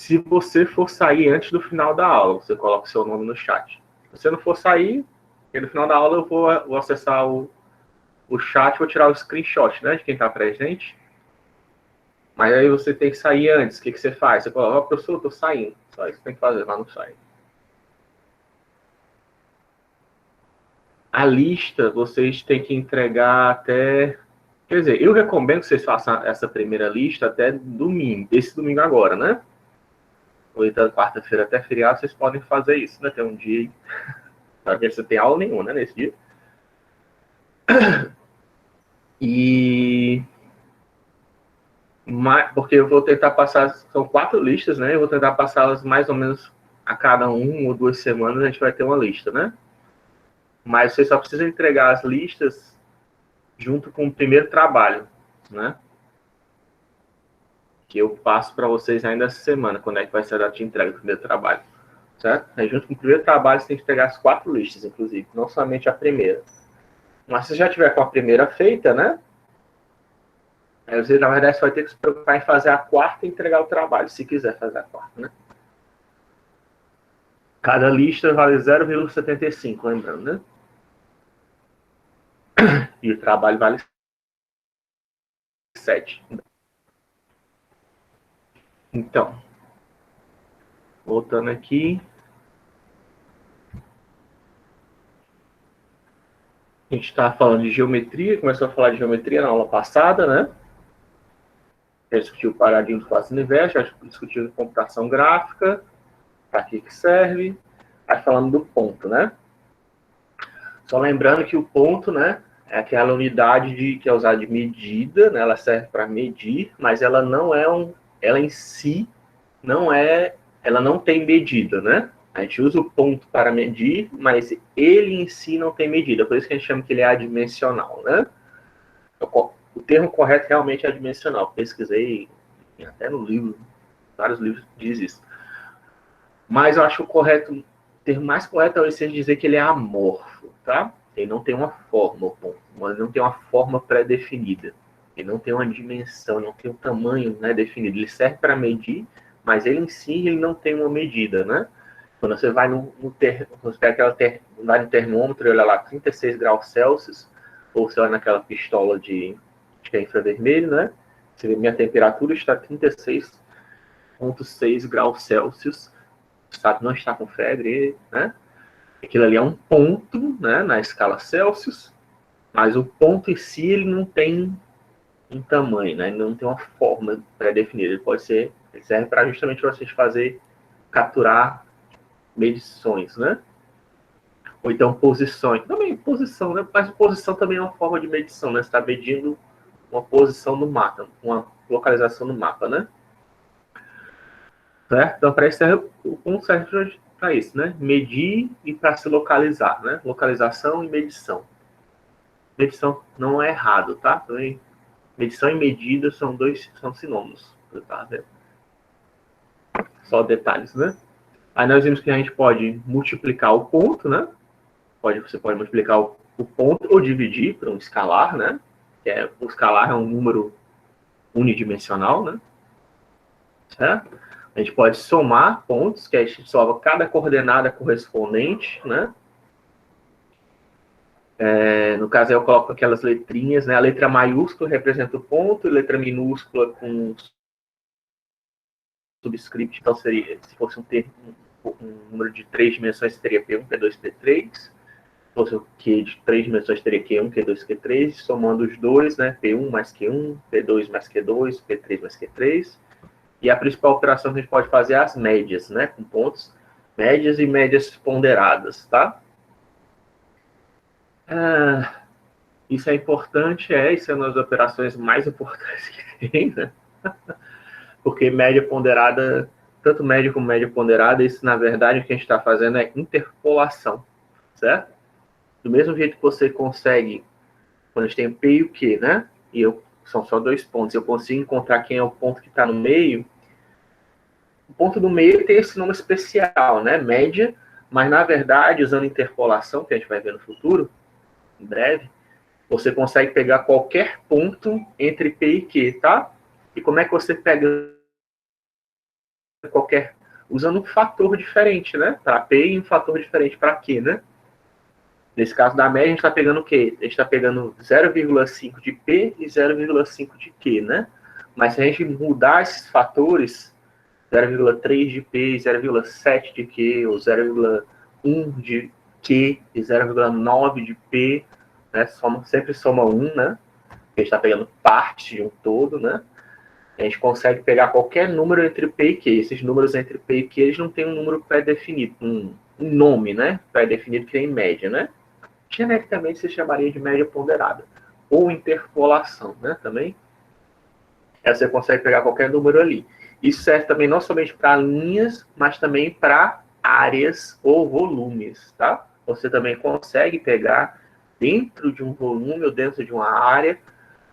se você for sair antes do final da aula, você coloca o seu nome no chat. Se você não for sair, no final da aula eu vou acessar o chat, vou tirar o screenshot, né, de quem está presente. Mas aí você tem que sair antes. O que você faz? Você fala, professor, eu estou saindo. Só isso que tem que fazer lá no site. A lista, vocês têm que entregar até... Quer dizer, eu recomendo que vocês façam essa primeira lista até domingo. Esse domingo agora, né? Então, quarta-feira até feriado, vocês podem fazer isso, né? Tem um dia... Para ver se tem aula nenhuma, né? Nesse dia. E... Porque eu vou tentar passar... São 4 listas, né? Eu vou tentar passá-las mais ou menos a cada 1 ou 2 semanas. A gente vai ter uma lista, né? Mas você só precisa entregar as listas junto com o primeiro trabalho, né? Que eu passo para vocês ainda essa semana, quando é que vai ser a data de entrega do primeiro trabalho, certo? Aí, junto com o primeiro trabalho, você tem que pegar as 4 listas, inclusive, não somente a primeira. Mas se já tiver com a primeira feita, né? Aí você, na verdade, você vai ter que se preocupar em fazer a quarta e entregar o trabalho, se quiser fazer a quarta, né? Cada lista vale 0,75, lembrando, né? E o trabalho vale 7. Então, voltando aqui. A gente está falando de geometria, começou a falar de geometria na aula passada, né? Já discutiu o paradigma do espaço-universo, já discutiu computação gráfica, para que serve. Aí falando do ponto, né? Só lembrando que o ponto, né, é aquela unidade que é usada de medida, né? Ela serve para medir, mas ela não é ela em si não é, ela não tem medida, né? A gente usa o ponto para medir, mas ele em si não tem medida, por isso que a gente chama que ele é adimensional, né? O termo correto realmente é adimensional. Pesquisei até no livro, vários livros diz isso. Mas eu acho o termo mais correto é você dizer que ele é amorfo, tá? Ele não tem uma forma, ele não tem uma forma pré-definida. Ele não tem uma dimensão, não tem um tamanho, né, definido. Ele serve para medir, mas ele em si ele não tem uma medida, né? Quando você vai vai no termômetro e olha lá 36 graus Celsius, ou você olha naquela pistola de infravermelho, né? Você vê, minha temperatura está 36,6 graus Celsius, o estado não está com febre, né? Aquilo ali é um ponto, né, na escala Celsius, mas o ponto em si ele não tem um tamanho, né? Ele não tem uma forma pré-definida. Ele serve para justamente vocês capturar medições, né? Ou então posições. Também posição, né? Mas posição também é uma forma de medição, né? Você está medindo uma posição no mapa, uma localização no mapa, né? Certo? Então, para isso o ponto serve para isso, né? Medir e para se localizar, né? Localização e medição. Medição não é errado, tá? Também, medição e medida são sinônimos, tá? Só detalhes, né? Aí nós vimos que a gente pode multiplicar o ponto, né? Você pode multiplicar o ponto ou dividir por um escalar, né? O escalar é um número unidimensional, né? Certo? A gente pode somar pontos, que a gente soma cada coordenada correspondente, né? No caso, eu coloco aquelas letrinhas, né? A letra maiúscula representa o ponto, a letra minúscula com subscript, então seria, se fosse um número de 3 dimensões, teria P1, P2, P3. Se fosse o Q de 3 dimensões, teria Q1, Q2, Q3. Somando os dois, né? P1 mais Q1, P2 mais Q2, P3 mais Q3. E a principal operação que a gente pode fazer é as médias, né? Com pontos médias e médias ponderadas, tá? Isso é importante, isso é uma das operações mais importantes que tem, né? Porque média ponderada, tanto média como média ponderada, isso na verdade o que a gente está fazendo é interpolação, certo? Do mesmo jeito que você consegue, quando a gente tem P e o Q, né? São só 2 pontos, eu consigo encontrar quem é o ponto que está no meio. O ponto do meio tem esse nome especial, né? Média, mas na verdade, usando interpolação, que a gente vai ver no futuro, em breve, você consegue pegar qualquer ponto entre P e Q, tá? E como é que você pega usando um fator diferente, né? Para P e um fator diferente para Q, né? Nesse caso da média, a gente está pegando o quê? A gente está pegando 0,5 de P e 0,5 de Q, né? Mas se a gente mudar esses fatores, 0,3 de P e 0,7 de Q, ou 0,1 de Q e 0,9 de P, né? Sempre soma 1, né? A gente está pegando parte de um todo, né? A gente consegue pegar qualquer número entre P e Q. Esses números entre P e Q, eles não têm um número pré-definido, um nome, né? Pré-definido que tem média, né? Genericamente se chamaria de média ponderada. Ou interpolação, né? Também. Aí você consegue pegar qualquer número ali. Isso serve também não somente para linhas, mas também para áreas ou volumes, tá? Você também consegue pegar dentro de um volume ou dentro de uma área,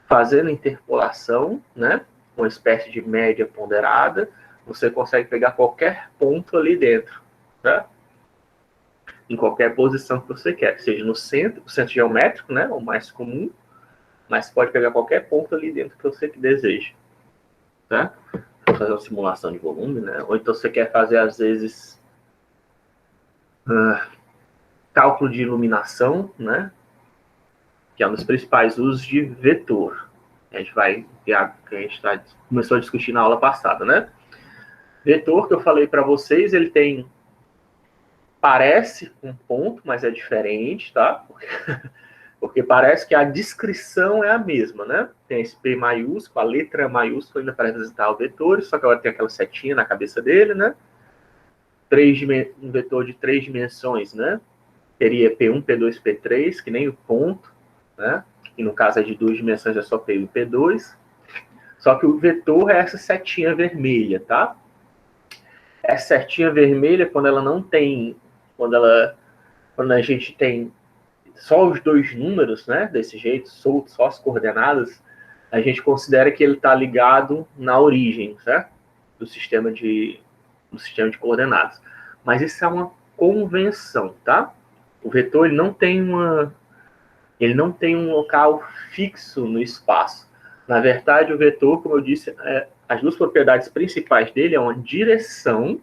fazendo interpolação, né? Uma espécie de média ponderada, você consegue pegar qualquer ponto ali dentro, tá? Em qualquer posição que você quer, seja no centro, o centro geométrico, né? O mais comum, mas pode pegar qualquer ponto ali dentro que você deseja, tá? Fazer uma simulação de volume, né? Ou então você quer fazer, às vezes, cálculo de iluminação, né? Que é um dos principais usos de vetor. A gente vai, que a gente começou a discutir na aula passada, né? Vetor, que eu falei para vocês, ele parece um ponto, mas é diferente, tá? Porque parece que a descrição é a mesma, né? Tem esse P maiúsculo, a letra maiúscula ainda para representar o vetor, só que agora tem aquela setinha na cabeça dele, né? Um vetor de 3 dimensões, né? Teria P1, P2, P3, que nem o ponto, né? E no caso é de 2 dimensões, é só P1 e P2. Só que o vetor é essa setinha vermelha, tá? Essa setinha vermelha, quando ela não tem... Quando a gente tem só os dois números, né? Desse jeito, solto, só as coordenadas, a gente considera que ele está ligado na origem, certo? Do sistema de coordenadas. Mas isso é uma convenção, tá? O vetor ele não tem um local fixo no espaço. Na verdade, o vetor, como eu disse, as duas propriedades principais dele é uma direção,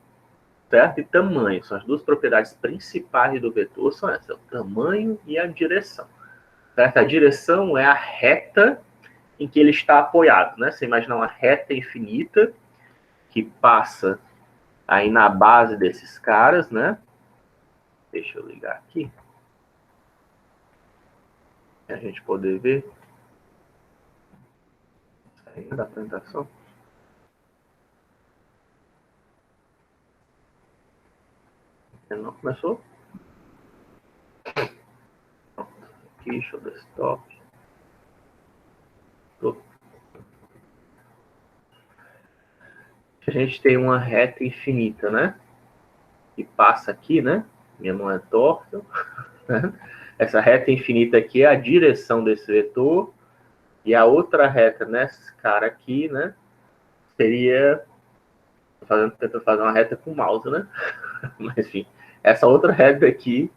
certo? E tamanho. São as duas propriedades principais do vetor, são essas, o tamanho e a direção. Certo? A direção é a reta em que ele está apoiado, né? Você imagina uma reta infinita que passa aí na base desses caras, né? Deixa eu ligar aqui. Para a gente poder ver. Saindo da apresentação. Não começou? Aqui, show desktop. A gente tem uma reta infinita, né? Que passa aqui, né? Minha mão é torta. Né? Essa reta infinita aqui é a direção desse vetor. E a outra reta nesse cara aqui, né? Seria... Tentando fazer uma reta com o mouse, né? Mas, enfim. Essa outra reta aqui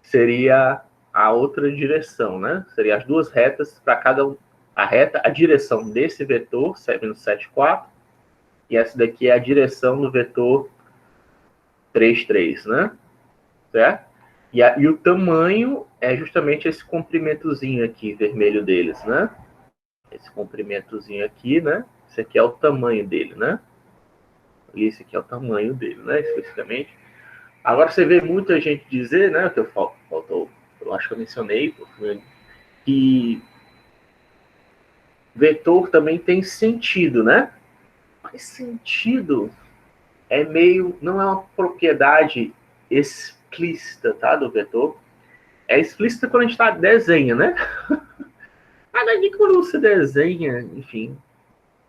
seria a outra direção, né? Seria as duas retas para cada um. A direção desse vetor, 7, 4, e essa daqui é a direção do vetor 3, 3, né? Certo? E o tamanho é justamente esse comprimentozinho aqui, vermelho deles, né? Esse comprimentozinho aqui, né? Esse aqui é o tamanho dele, né? E esse aqui é o tamanho dele, né? Especificamente. Agora você vê muita gente dizer, né? Que eu acho que eu mencionei, que vetor também tem sentido, né? Mas sentido não é uma propriedade explícita, tá? Do vetor. É explícita quando a gente desenha, né? Mas daí quando você desenha, enfim,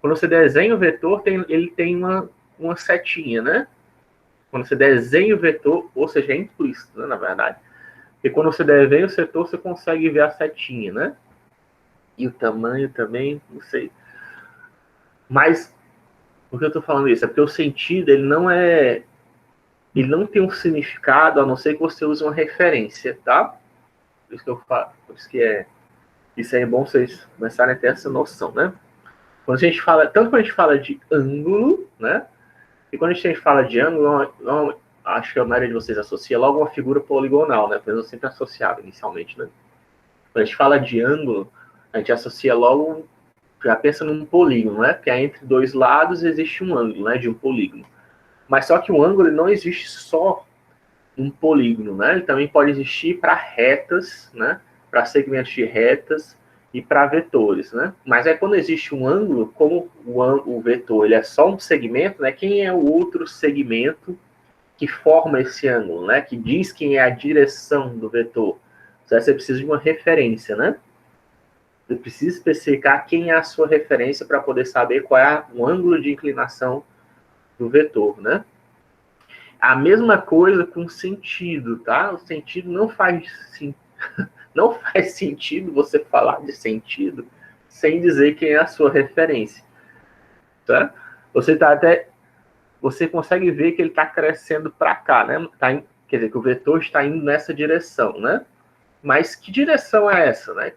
quando você desenha o vetor, ele tem uma setinha, né? Quando você desenha o vetor, ou seja, é implícito, né, na verdade. E quando você desenha o vetor, você consegue ver a setinha, né? E o tamanho também, não sei. Mas, por que eu estou falando isso? É porque o sentido, ele não tem um significado, a não ser que você use uma referência, tá? Por isso que eu falo, isso é bom vocês começarem a ter essa noção, né? Quando a gente fala de ângulo, né? E quando a gente fala de ângulo, acho que a maioria de vocês associa logo uma figura poligonal, né? Eu sempre associava inicialmente, né? Quando a gente fala de ângulo, a gente associa logo, já pensa num polígono, né? Porque entre dois lados existe um ângulo, né? De um polígono. Mas só que o ângulo não existe só um polígono, né? Ele também pode existir para retas, né? Para segmentos de retas e para vetores, né? Mas é quando existe um ângulo, como o vetor ele é só um segmento, né? Quem é o outro segmento que forma esse ângulo, né? Que diz quem é a direção do vetor. Então, você precisa de uma referência, né? Você precisa especificar quem é a sua referência para poder saber qual é o ângulo de inclinação do vetor, né? A mesma coisa com sentido, tá? O sentido não faz sentido você falar de sentido sem dizer quem é a sua referência, tá? Você consegue ver que ele está crescendo para cá, né? Quer dizer, que o vetor está indo nessa direção, né? Mas que direção é essa, né?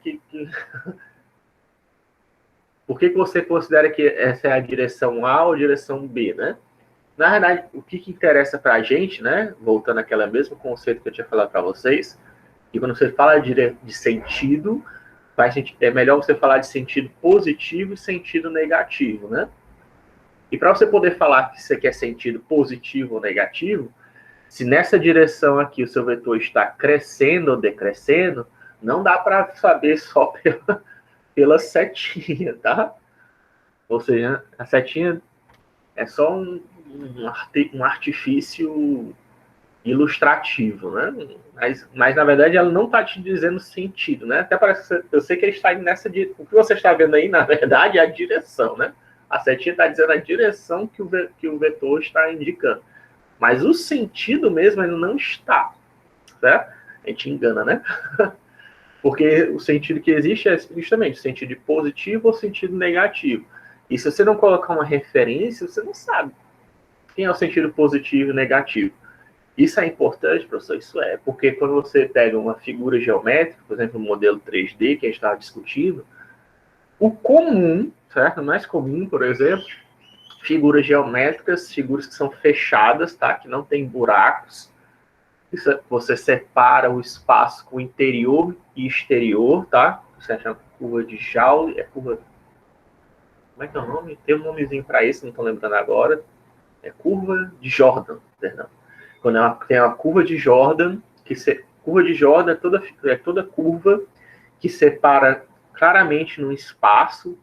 Por que você considera que essa é a direção A ou a direção B, né? Na verdade, o que interessa para a gente, né? Voltando àquele mesmo conceito que eu tinha falado para vocês, que quando você fala de sentido, é melhor você falar de sentido positivo e sentido negativo, né? E para você poder falar que isso aqui é sentido positivo ou negativo, se nessa direção aqui o seu vetor está crescendo ou decrescendo, não dá para saber só pela setinha, tá? Ou seja, a setinha é só um artifício ilustrativo, né? Mas na verdade ela não está te dizendo sentido, né? Até parece que eu sei que ele está indo nessa direção. O que você está vendo aí, na verdade, é a direção, né? A setinha está dizendo a direção que o vetor está indicando. Mas o sentido mesmo ainda não está, certo? A gente engana, né? Porque o sentido que existe é justamente o sentido positivo ou sentido negativo. E se você não colocar uma referência, você não sabe quem é o sentido positivo e negativo. Isso é importante, professor? Isso é, porque quando você pega uma figura geométrica, por exemplo, um modelo 3D que a gente estava discutindo, o comum, certo? O mais comum, por exemplo, figuras geométricas, figuras que são fechadas, tá? Que não tem buracos. Você separa o espaço com interior e exterior, tá? Você chama curva de Joule, curva... Como é que é o nome? Tem um nomezinho para isso, não estou lembrando agora. É curva de Jordan, perdão. Quando tem uma curva de Jordan, curva de Jordan é toda curva que separa claramente no espaço,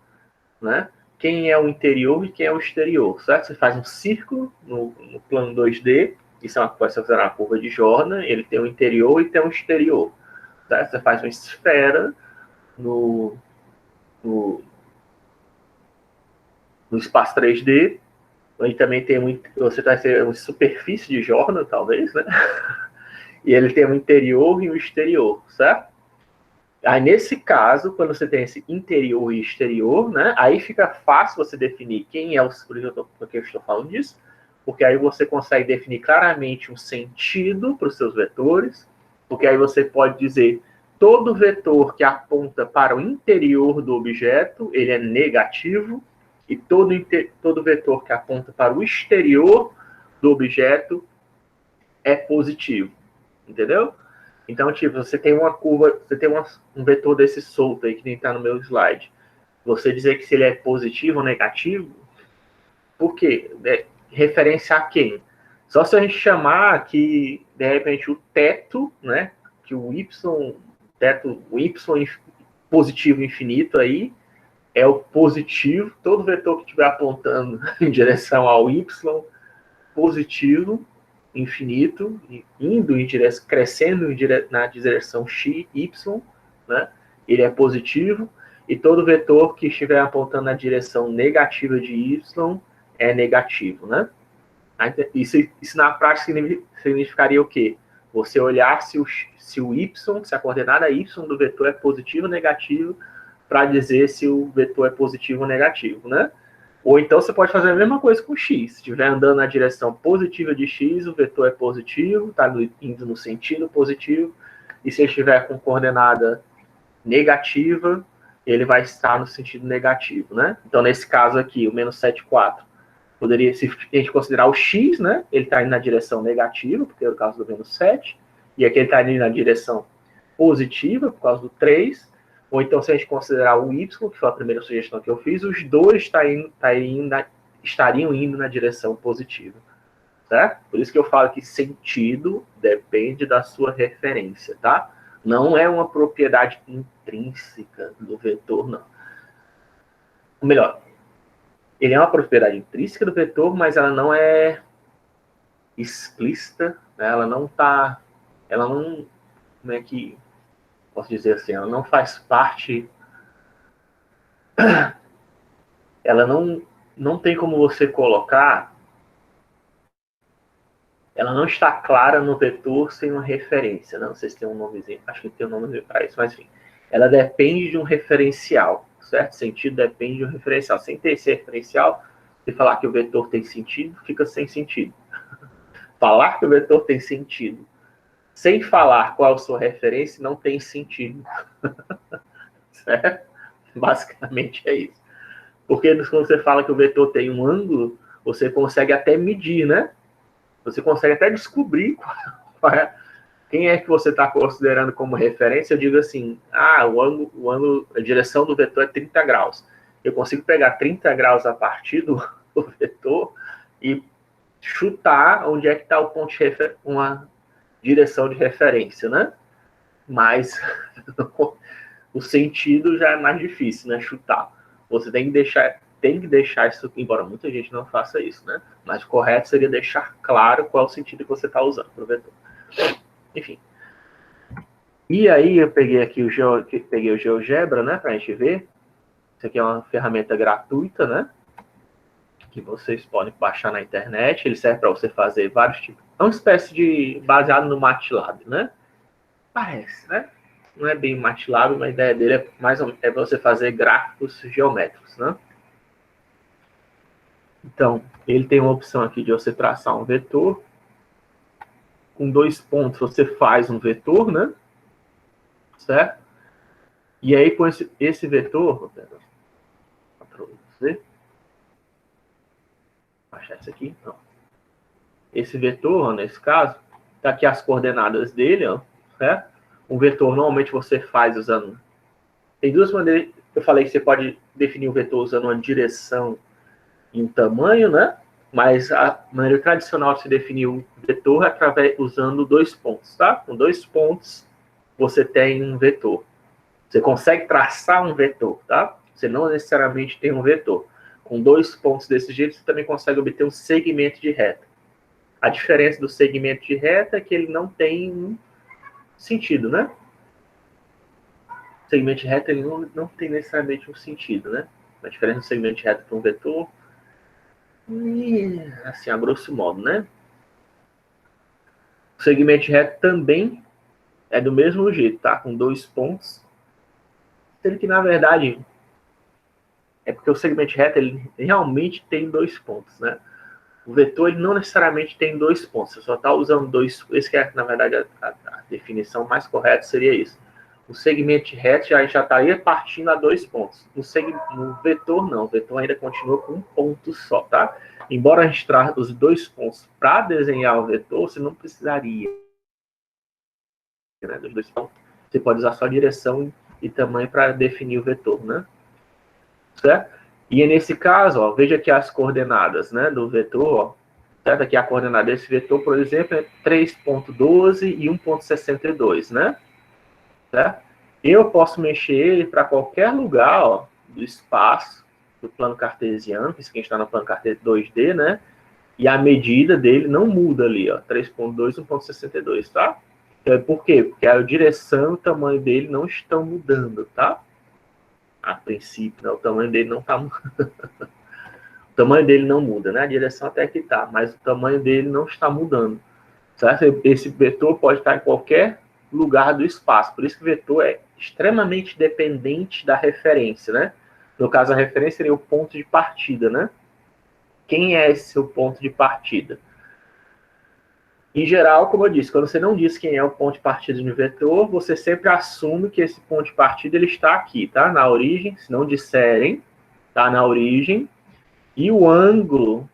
né? Quem é o interior e quem é o exterior, certo? Você faz um círculo no plano 2D, isso pode ser uma curva de Jordan, ele tem um interior e tem um exterior, certo? Você faz uma esfera no espaço 3D, onde também tem você vai ter uma superfície de Jordan, talvez, né? E ele tem um interior e um exterior, certo? Aí, nesse caso, quando você tem esse interior e exterior, né? Aí fica fácil você definir quem é o... Por que eu estou falando disso? Porque aí você consegue definir claramente um sentido para os seus vetores, porque aí você pode dizer todo vetor que aponta para o interior do objeto, ele é negativo, e todo vetor que aponta para o exterior do objeto é positivo. Entendeu? Então, tipo, você tem uma curva, você tem um vetor desse solto aí, que nem está no meu slide. Você dizer que se ele é positivo ou negativo, por quê? Referência a quem? Só se a gente chamar que, de repente, o teto, né? Que o y positivo infinito aí, é o positivo, todo vetor que estiver apontando em direção ao y positivo, infinito, indo em direção, crescendo na direção x, y, né? Ele é positivo, e todo vetor que estiver apontando na direção negativa de y é negativo, né? Isso na prática significaria o quê? Você olhar se o y, se a coordenada y do vetor é positivo ou negativo, para dizer se o vetor é positivo ou negativo, né? Ou então você pode fazer a mesma coisa com x. Se estiver andando na direção positiva de x, o vetor é positivo, está indo no sentido positivo. E se ele estiver com coordenada negativa, ele vai estar no sentido negativo, né? Então, nesse caso aqui, o menos 7,4. Poderia, se a gente considerar o x, né, ele está indo na direção negativa, porque é o caso do menos 7, e aqui ele está indo na direção positiva, por causa do 3, ou então se a gente considerar o y, que foi a primeira sugestão que eu fiz, os dois estariam indo na direção positiva. Certo? Por isso que eu falo que sentido depende da sua referência, tá? Não é uma propriedade intrínseca do vetor, não. Ou melhor, ele é uma propriedade intrínseca do vetor, mas ela não é explícita, né? Ela não, como é que posso dizer assim, ela não faz parte, ela não tem como você colocar, ela não está clara no vetor sem uma referência, né? Não sei se tem um nomezinho, acho que tem um nomezinho para isso, mas enfim, ela depende de um referencial, certo? Sentido depende de um referencial. Sem ter esse referencial, se falar que o vetor tem sentido, fica sem sentido. Falar que o vetor tem sentido sem falar qual a sua referência não tem sentido. Certo? Basicamente é isso. Porque quando você fala que o vetor tem um ângulo, você consegue até medir, né? Você consegue até descobrir qual é, quem é que você está considerando como referência. Eu digo assim, o ângulo, a direção do vetor é 30 graus. Eu consigo pegar 30 graus a partir do vetor e chutar onde é que está o ponto de uma direção de referência, né? Mas o sentido já é mais difícil, né? Chutar. Você tem que deixar isso, embora muita gente não faça isso, né? Mas o correto seria deixar claro qual é o sentido que você está usando para o vetor. Enfim. E aí eu peguei aqui o GeoGebra, né? Para a gente ver. Isso aqui é uma ferramenta gratuita, né? Que vocês podem baixar na internet. Ele serve para você fazer vários tipos. É uma espécie de baseado no MATLAB, né? Parece, né? Não é bem MATLAB, mas a ideia dele é mais ou menos você fazer gráficos geométricos, né? Então, ele tem uma opção aqui de você traçar um vetor. Com 2 pontos você faz um vetor, né? Certo? E aí com esse vetor, vou achar isso aqui, não. Esse vetor, nesse caso, tá aqui as coordenadas dele, ó, certo? Um vetor normalmente você faz usando... Tem duas maneiras, eu falei que você pode definir o vetor usando uma direção e um tamanho, né? Mas a maneira tradicional de se definir um vetor é usando 2 pontos, tá? Com 2 pontos você tem um vetor. Você consegue traçar um vetor, tá? Você não necessariamente tem um vetor. Com 2 pontos desse jeito, você também consegue obter um segmento de reta. A diferença do segmento de reta é que ele não tem sentido, né? O segmento de reta ele não tem necessariamente um sentido, né? A diferença do segmento de reta para um vetor, assim, a grosso modo, né? O segmento de reta também é do mesmo jeito, tá? Com 2 pontos. Sendo que, na verdade, é porque o segmento de reta ele realmente tem 2 pontos, né? O vetor ele não necessariamente tem 2 pontos. Você só está usando 2... Esse que é, na verdade, a definição mais correta seria isso. O segmento de reta já estaria partindo a 2 pontos. No vetor, não. O vetor ainda continua com um ponto só, tá? Embora a gente traga os 2 pontos para desenhar o vetor, você não precisaria, né, dos 2 pontos. Você pode usar só direção e tamanho para definir o vetor, né? Certo? E nesse caso, ó, veja aqui as coordenadas, né, do vetor, ó, certo? Aqui a coordenada desse vetor, por exemplo, é 3.12 e 1.62, né? Certo? Eu posso mexer ele para qualquer lugar, ó, do espaço do plano cartesiano, que a gente está no plano cartesiano 2D, né? E a medida dele não muda ali, ó, 3.2 e 1.62, tá? Por quê? Porque a direção e o tamanho dele não estão mudando, tá? A princípio, né? O tamanho dele não está mudando. O tamanho dele não muda, né? A direção até que está, mas o tamanho dele não está mudando. Certo? Esse vetor pode estar em qualquer lugar do espaço. Por isso que o vetor é extremamente dependente da referência, né? No caso, a referência seria o ponto de partida, né? Quem é esse seu ponto de partida? Em geral, como eu disse, quando você não diz quem é o ponto de partida de um vetor, você sempre assume que esse ponto de partida ele está aqui, tá? Na origem, se não disserem, tá na origem. E o ângulo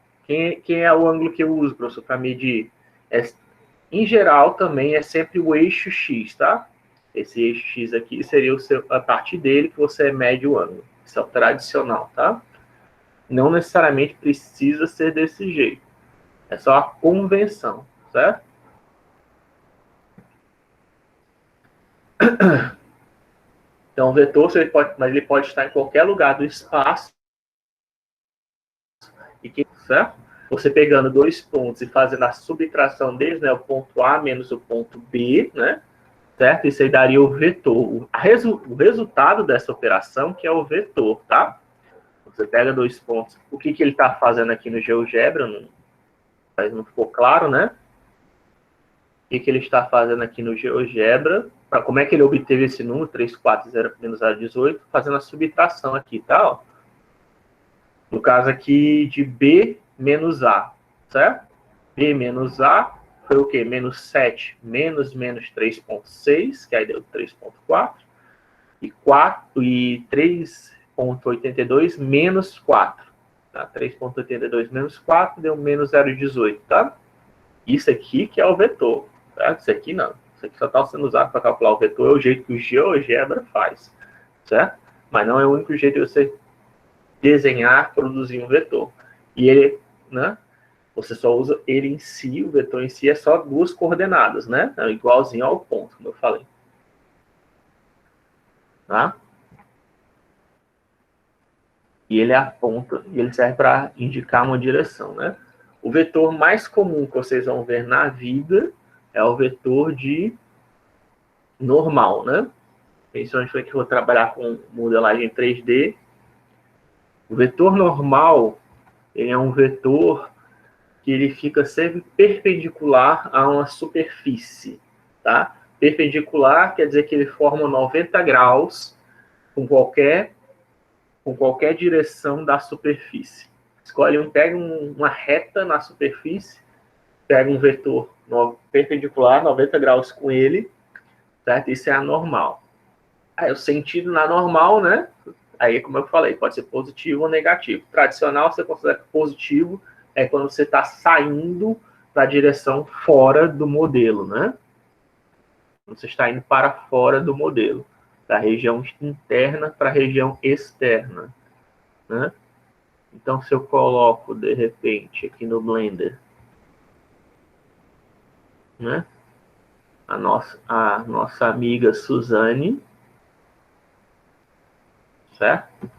Quem é o ângulo que eu uso, professor, para medir? Em geral, também é sempre o eixo X, tá? Esse eixo X aqui seria a partir dele que você mede o ângulo. Isso é o tradicional, tá? Não necessariamente precisa ser desse jeito. É só a convenção, certo? Então, o vetor, ele pode estar em qualquer lugar do espaço. Certo? Você pegando dois pontos e fazendo a subtração deles, né? O ponto A menos o ponto B, né? Certo? Isso aí daria o vetor. O resultado dessa operação que é o vetor, tá? Você pega dois pontos. O que ele está fazendo aqui no GeoGebra? Não ficou claro, né? O que ele está fazendo aqui no GeoGebra? Como é que ele obteve esse número? 340 menos 0,18? Fazendo a subtração aqui, tá? Ó. No caso aqui de B menos A, certo? B menos A foi o quê? Menos 7 menos 3,6, que aí deu 3,4. E 3,82 menos 4. Tá? 3,82 menos 4 deu menos 0,18, tá? Isso aqui que é o vetor. Tá? Isso aqui não. Isso aqui só está sendo usado para calcular o vetor. É o jeito que o GeoGebra faz. Certo? Mas não é o único jeito de você desenhar, produzir um vetor. E ele, né? Você só usa ele em si, o vetor em si é só duas coordenadas, né? É igualzinho ao ponto, como eu falei. Tá? E ele aponta, e ele serve para indicar uma direção, né? O vetor mais comum que vocês vão ver na vida é o vetor de normal, né? Principalmente foi que eu vou trabalhar com modelagem 3D. O vetor normal, ele é um vetor que ele fica sempre perpendicular a uma superfície, tá? Perpendicular quer dizer que ele forma 90 graus com qualquer direção da superfície. Pega uma reta na superfície, pega um vetor perpendicular, 90 graus com ele, certo? Isso é a normal. Aí o sentido na normal, né? Aí, como eu falei, pode ser positivo ou negativo. Tradicional, você considera que positivo é quando você está saindo da direção fora do modelo, né? Você está indo para fora do modelo, da região interna para a região externa, né? Então, se eu coloco, de repente, aqui no Blender, né? A nossa amiga Suzane, certo?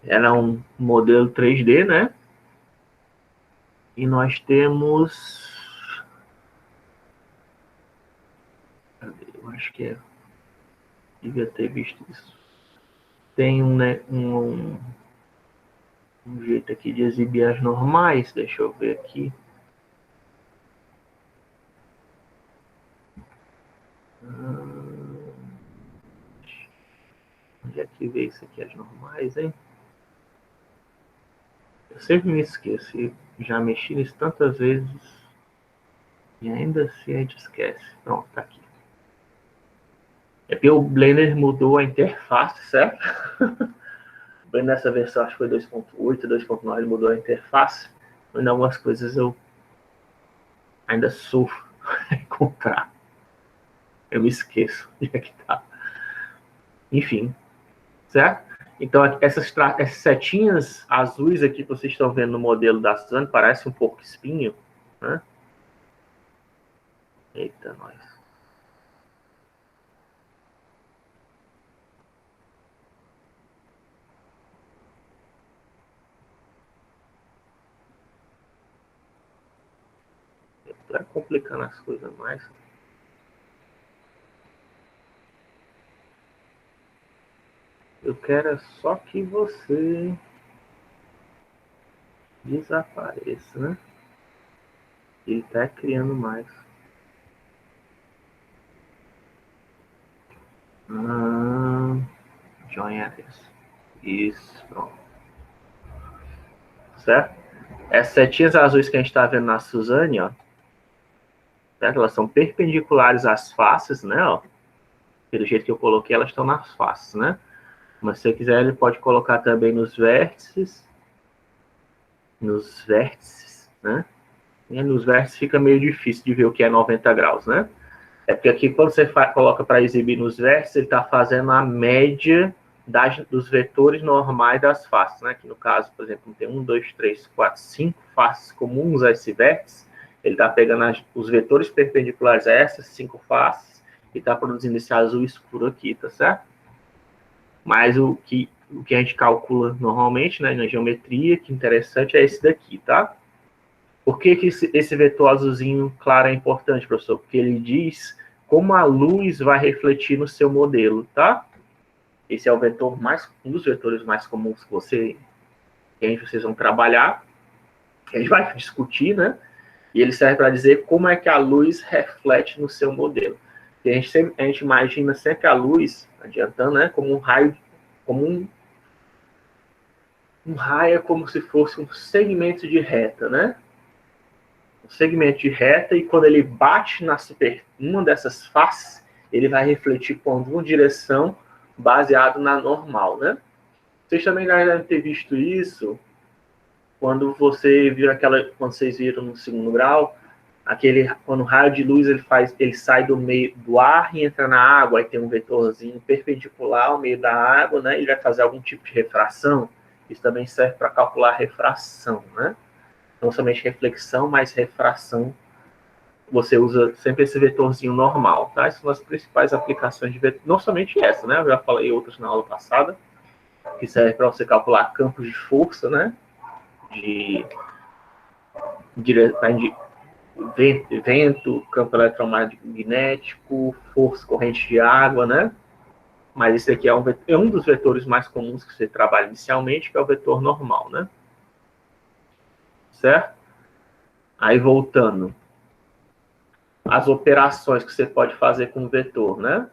Ela é um modelo 3D, né? E nós temos... Eu acho que é... Devia ter visto isso. Tem um jeito aqui de exibir as normais. Deixa eu ver aqui. Onde é que vê isso aqui, as normais, hein? Eu sempre me esqueço. Já mexi nisso tantas vezes. E ainda assim a gente esquece. Pronto, tá aqui. É porque o Blender mudou a interface, certo? Nessa versão, acho que foi 2.8, 2.9, ele mudou a interface. Mas em algumas coisas eu ainda sofro encontrar. Eu me esqueço de que tá. Enfim, certo? Então, essas setinhas azuis aqui que vocês estão vendo no modelo da Suzane parece um pouco espinho, né? Eita, nós. Tá complicando as coisas mais. Eu quero é só que você desapareça, né? Ele tá criando mais. Join areas. Isso, pronto. Certo? Essas setinhas azuis que a gente está vendo na Suzane, ó, certo? Elas são perpendiculares às faces, né? Ó. Pelo jeito que eu coloquei, elas estão nas faces, né? Mas se você quiser, ele pode colocar também nos vértices, né? E nos vértices fica meio difícil de ver o que é 90 graus, né? É porque aqui, quando você coloca para exibir nos vértices, ele está fazendo a média dos vetores normais das faces, né? Que no caso, por exemplo, tem 1, 2, 3, 4, 5 faces comuns a esse vértice. Ele está pegando os vetores perpendiculares a essas 5 faces e está produzindo esse azul escuro aqui, tá certo? Mas o que a gente calcula normalmente, né, na geometria, que interessante, é esse daqui, tá? Por que esse vetor azulzinho claro é importante, professor? Porque ele diz como a luz vai refletir no seu modelo, tá? Esse é o vetor um dos vetores mais comuns que vocês vão trabalhar, que a gente vai discutir, né? E ele serve para dizer como é que a luz reflete no seu modelo. E a gente imagina sempre a luz, adiantando, né? Como um raio, um raio é como se fosse um segmento de reta, né? Um segmento de reta, e quando ele bate uma dessas faces, ele vai refletir com alguma direção baseado na normal, né? Vocês também devem ter visto isso quando quando vocês viram no segundo grau, quando o raio de luz ele sai do meio do ar e entra na água, aí tem um vetorzinho perpendicular ao meio da água, né? Ele vai fazer algum tipo de refração. Isso também serve para calcular a refração, né? Não somente reflexão, mas refração. Você usa sempre esse vetorzinho normal, tá? Essas são as principais aplicações de vetor. Não somente essa, né? Eu já falei outras na aula passada, que serve para você calcular campos de força, né? Vento, campo eletromagnético, força, corrente de água, né? Mas esse aqui é um dos vetores mais comuns que você trabalha inicialmente, que é o vetor normal, né? Certo? Aí, voltando. As operações que você pode fazer com o vetor, né?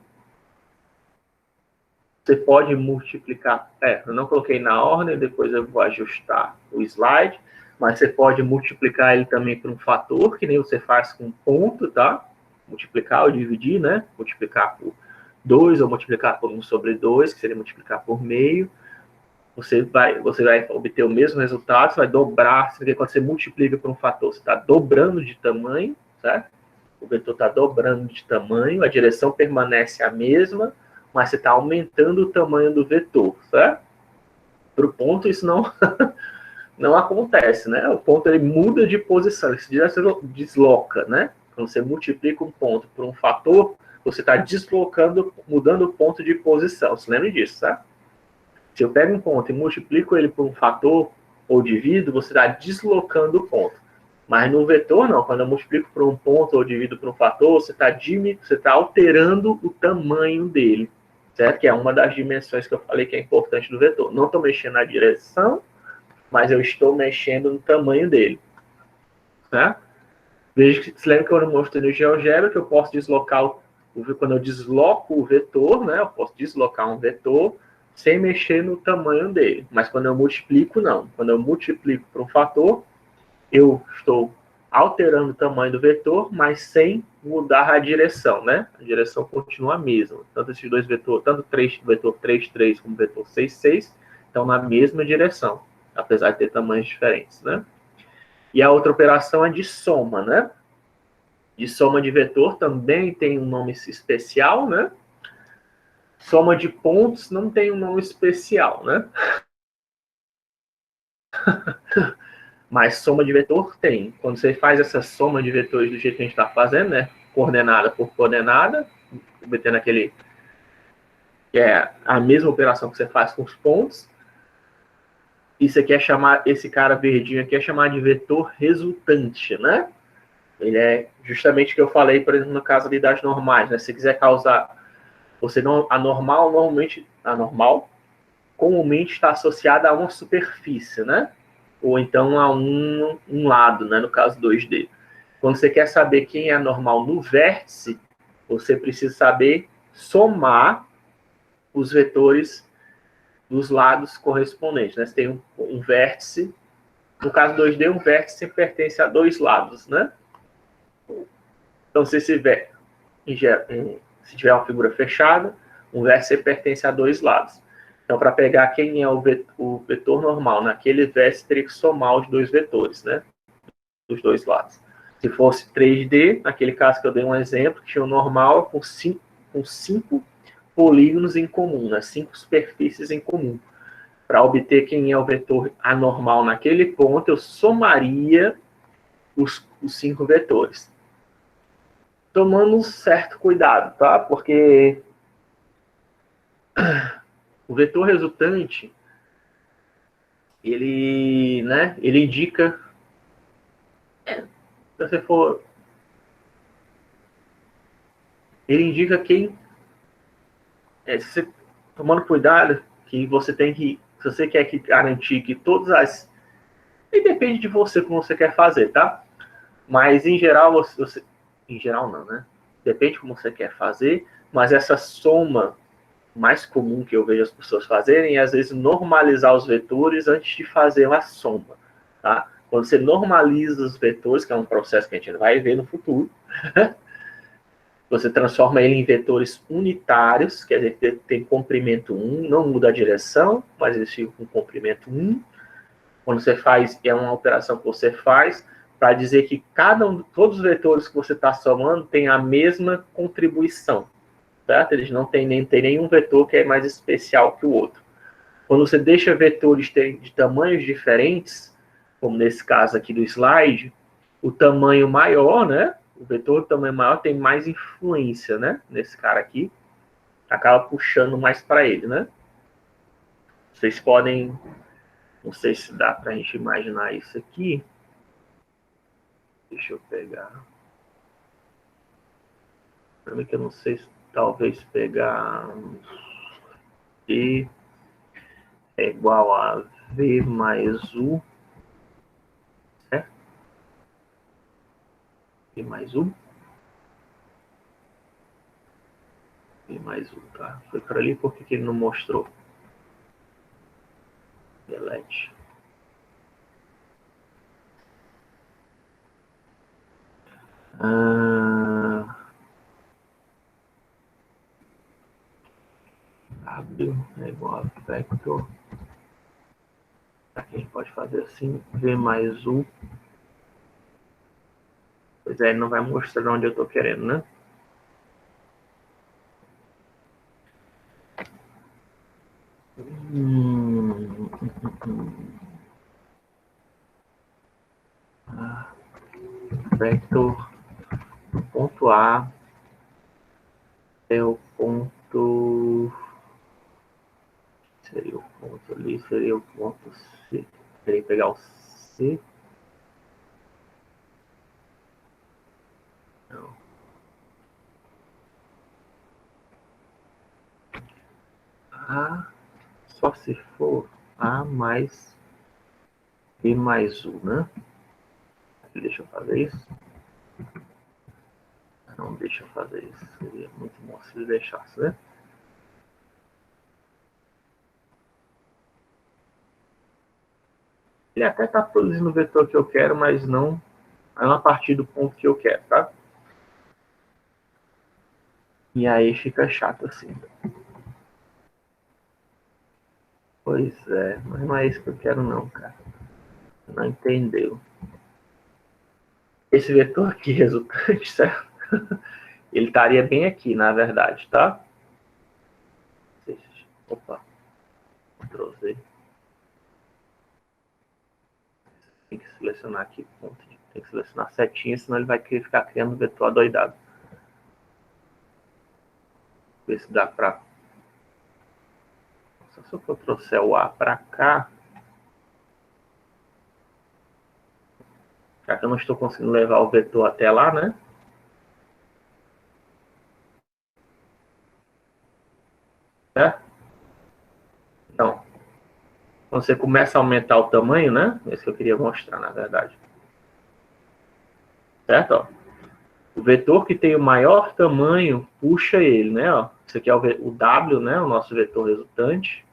Você pode multiplicar... eu não coloquei na ordem, depois eu vou ajustar o slide, mas você pode multiplicar ele também por um fator, que nem você faz com ponto, tá? Multiplicar ou dividir, né? Multiplicar por 2 ou multiplicar por 1 sobre 2, que seria multiplicar por meio. Você vai obter o mesmo resultado, você vai dobrar, porque quando você multiplica por um fator, você está dobrando de tamanho, certo? O vetor está dobrando de tamanho, a direção permanece a mesma, mas você está aumentando o tamanho do vetor, certo? Para o ponto, isso não acontece, né? O ponto ele muda de posição, ele se desloca, né? Quando você multiplica um ponto por um fator, você está mudando o ponto de posição. Você lembra disso, tá? Se eu pego um ponto e multiplico ele por um fator ou divido, você está deslocando o ponto. Mas no vetor, não. Quando eu multiplico por um ponto ou divido por um fator, você está alterando o tamanho dele, certo? Que é uma das dimensões que eu falei que é importante do vetor. Não estou mexendo na direção, mas eu estou mexendo no tamanho dele, certo? Veja que se lembra que eu mostrei no GeoGebra que eu posso deslocar, quando eu desloco o vetor, né? Eu posso deslocar um vetor sem mexer no tamanho dele. Mas quando eu multiplico, não. Quando eu multiplico por um fator, eu estou alterando o tamanho do vetor, mas sem mudar a direção, né? A direção continua a mesma. Tanto esses dois vetores, tanto o vetor 3, 3 como o vetor 6, 6, estão na mesma direção, apesar de ter tamanhos diferentes, né? E a outra operação é de soma, né? De soma de vetor também tem um nome especial, né? Soma de pontos não tem um nome especial, né? Mas soma de vetor tem. Quando você faz essa soma de vetores do jeito que a gente está fazendo, né? Coordenada por coordenada, obtendo que é a mesma operação que você faz com os pontos. Isso aqui esse cara verdinho aqui é chamado de vetor resultante, né? Ele é justamente o que eu falei, por exemplo, no caso ali das normais, né? Se você quiser causar... a normal comumente está associada a uma superfície, né? Ou então a um lado, né? No caso 2D. Quando você quer saber quem é normal no vértice, você precisa saber somar os vetores dos lados correspondentes, né? Você tem um vértice, no caso 2D, um vértice pertence a dois lados, né? Então, se tiver uma figura fechada, um vértice pertence a dois lados. Então, para pegar quem é o vetor normal naquele vértice, teria que somar os dois vetores, né? Dos dois lados. Se fosse 3D, naquele caso que eu dei um exemplo, tinha o normal com cinco polígonos em comum, né? 5 superfícies em comum. Para obter quem é o vetor anormal naquele ponto, eu somaria os 5 vetores. Tomando um certo cuidado, tá? Porque o vetor resultante, ele indica, se você for, ele indica quem, se você, tomando cuidado, que você tem que, se você quer garantir que todas as, e depende de você como você quer fazer, tá? Mas em geral, em geral não, né? Depende como você quer fazer, mas essa soma mais comum que eu vejo as pessoas fazerem é, às vezes, normalizar os vetores antes de fazer uma soma, tá? Quando você normaliza os vetores, que é um processo que a gente vai ver no futuro, você transforma ele em vetores unitários, quer dizer, tem comprimento 1, não muda a direção, mas eles ficam com comprimento 1. Quando você faz, é uma operação que você faz para dizer que todos os vetores que você está somando têm a mesma contribuição, certo? Eles não têm nenhum vetor que é mais especial que o outro. Quando você deixa vetores de tamanhos diferentes, como nesse caso aqui do slide, o tamanho maior, né? O vetor de tamanho maior tem mais influência, né? Nesse cara aqui, acaba puxando mais para ele, né? Vocês podem, não sei se dá para a gente imaginar isso aqui. Deixa eu pegar. Para mim que eu não sei se talvez pegar E é igual a V mais U, certo? V mais U. V mais U, tá? Foi para ali, por que ele não mostrou? Delete. W é igual a vector. Aqui a gente pode fazer assim, V mais U. Pois é, ele não vai mostrar onde eu estou querendo, né? Vector ponto A é o ponto. Seria o ponto ali, seria o ponto C. Teria que pegar o C. Não. A, só se for A mais B mais U, né? Deixa eu fazer isso. Não deixa eu fazer isso. Seria muito bom se ele deixasse, né? Ele até está produzindo o vetor que eu quero, mas não é a partir do ponto que eu quero, tá? E aí fica chato assim. Pois é, mas não é isso que eu quero não, cara. Não entendeu. Esse vetor aqui resultante, certo? Ele estaria bem aqui, na verdade, tá? Opa, Ctrl Z. Tem que selecionar aqui, tem que selecionar setinha, senão ele vai ficar criando vetor adoidado. Ver se dá pra... Se eu trouxer o A pra cá, já que eu não estou conseguindo levar o vetor até lá, né? Certo? Então, quando você começa a aumentar o tamanho, né? Esse que eu queria mostrar, na verdade. Certo? Ó. O vetor que tem o maior tamanho, puxa ele, né? Ó. Esse aqui é o W, né? O nosso vetor resultante.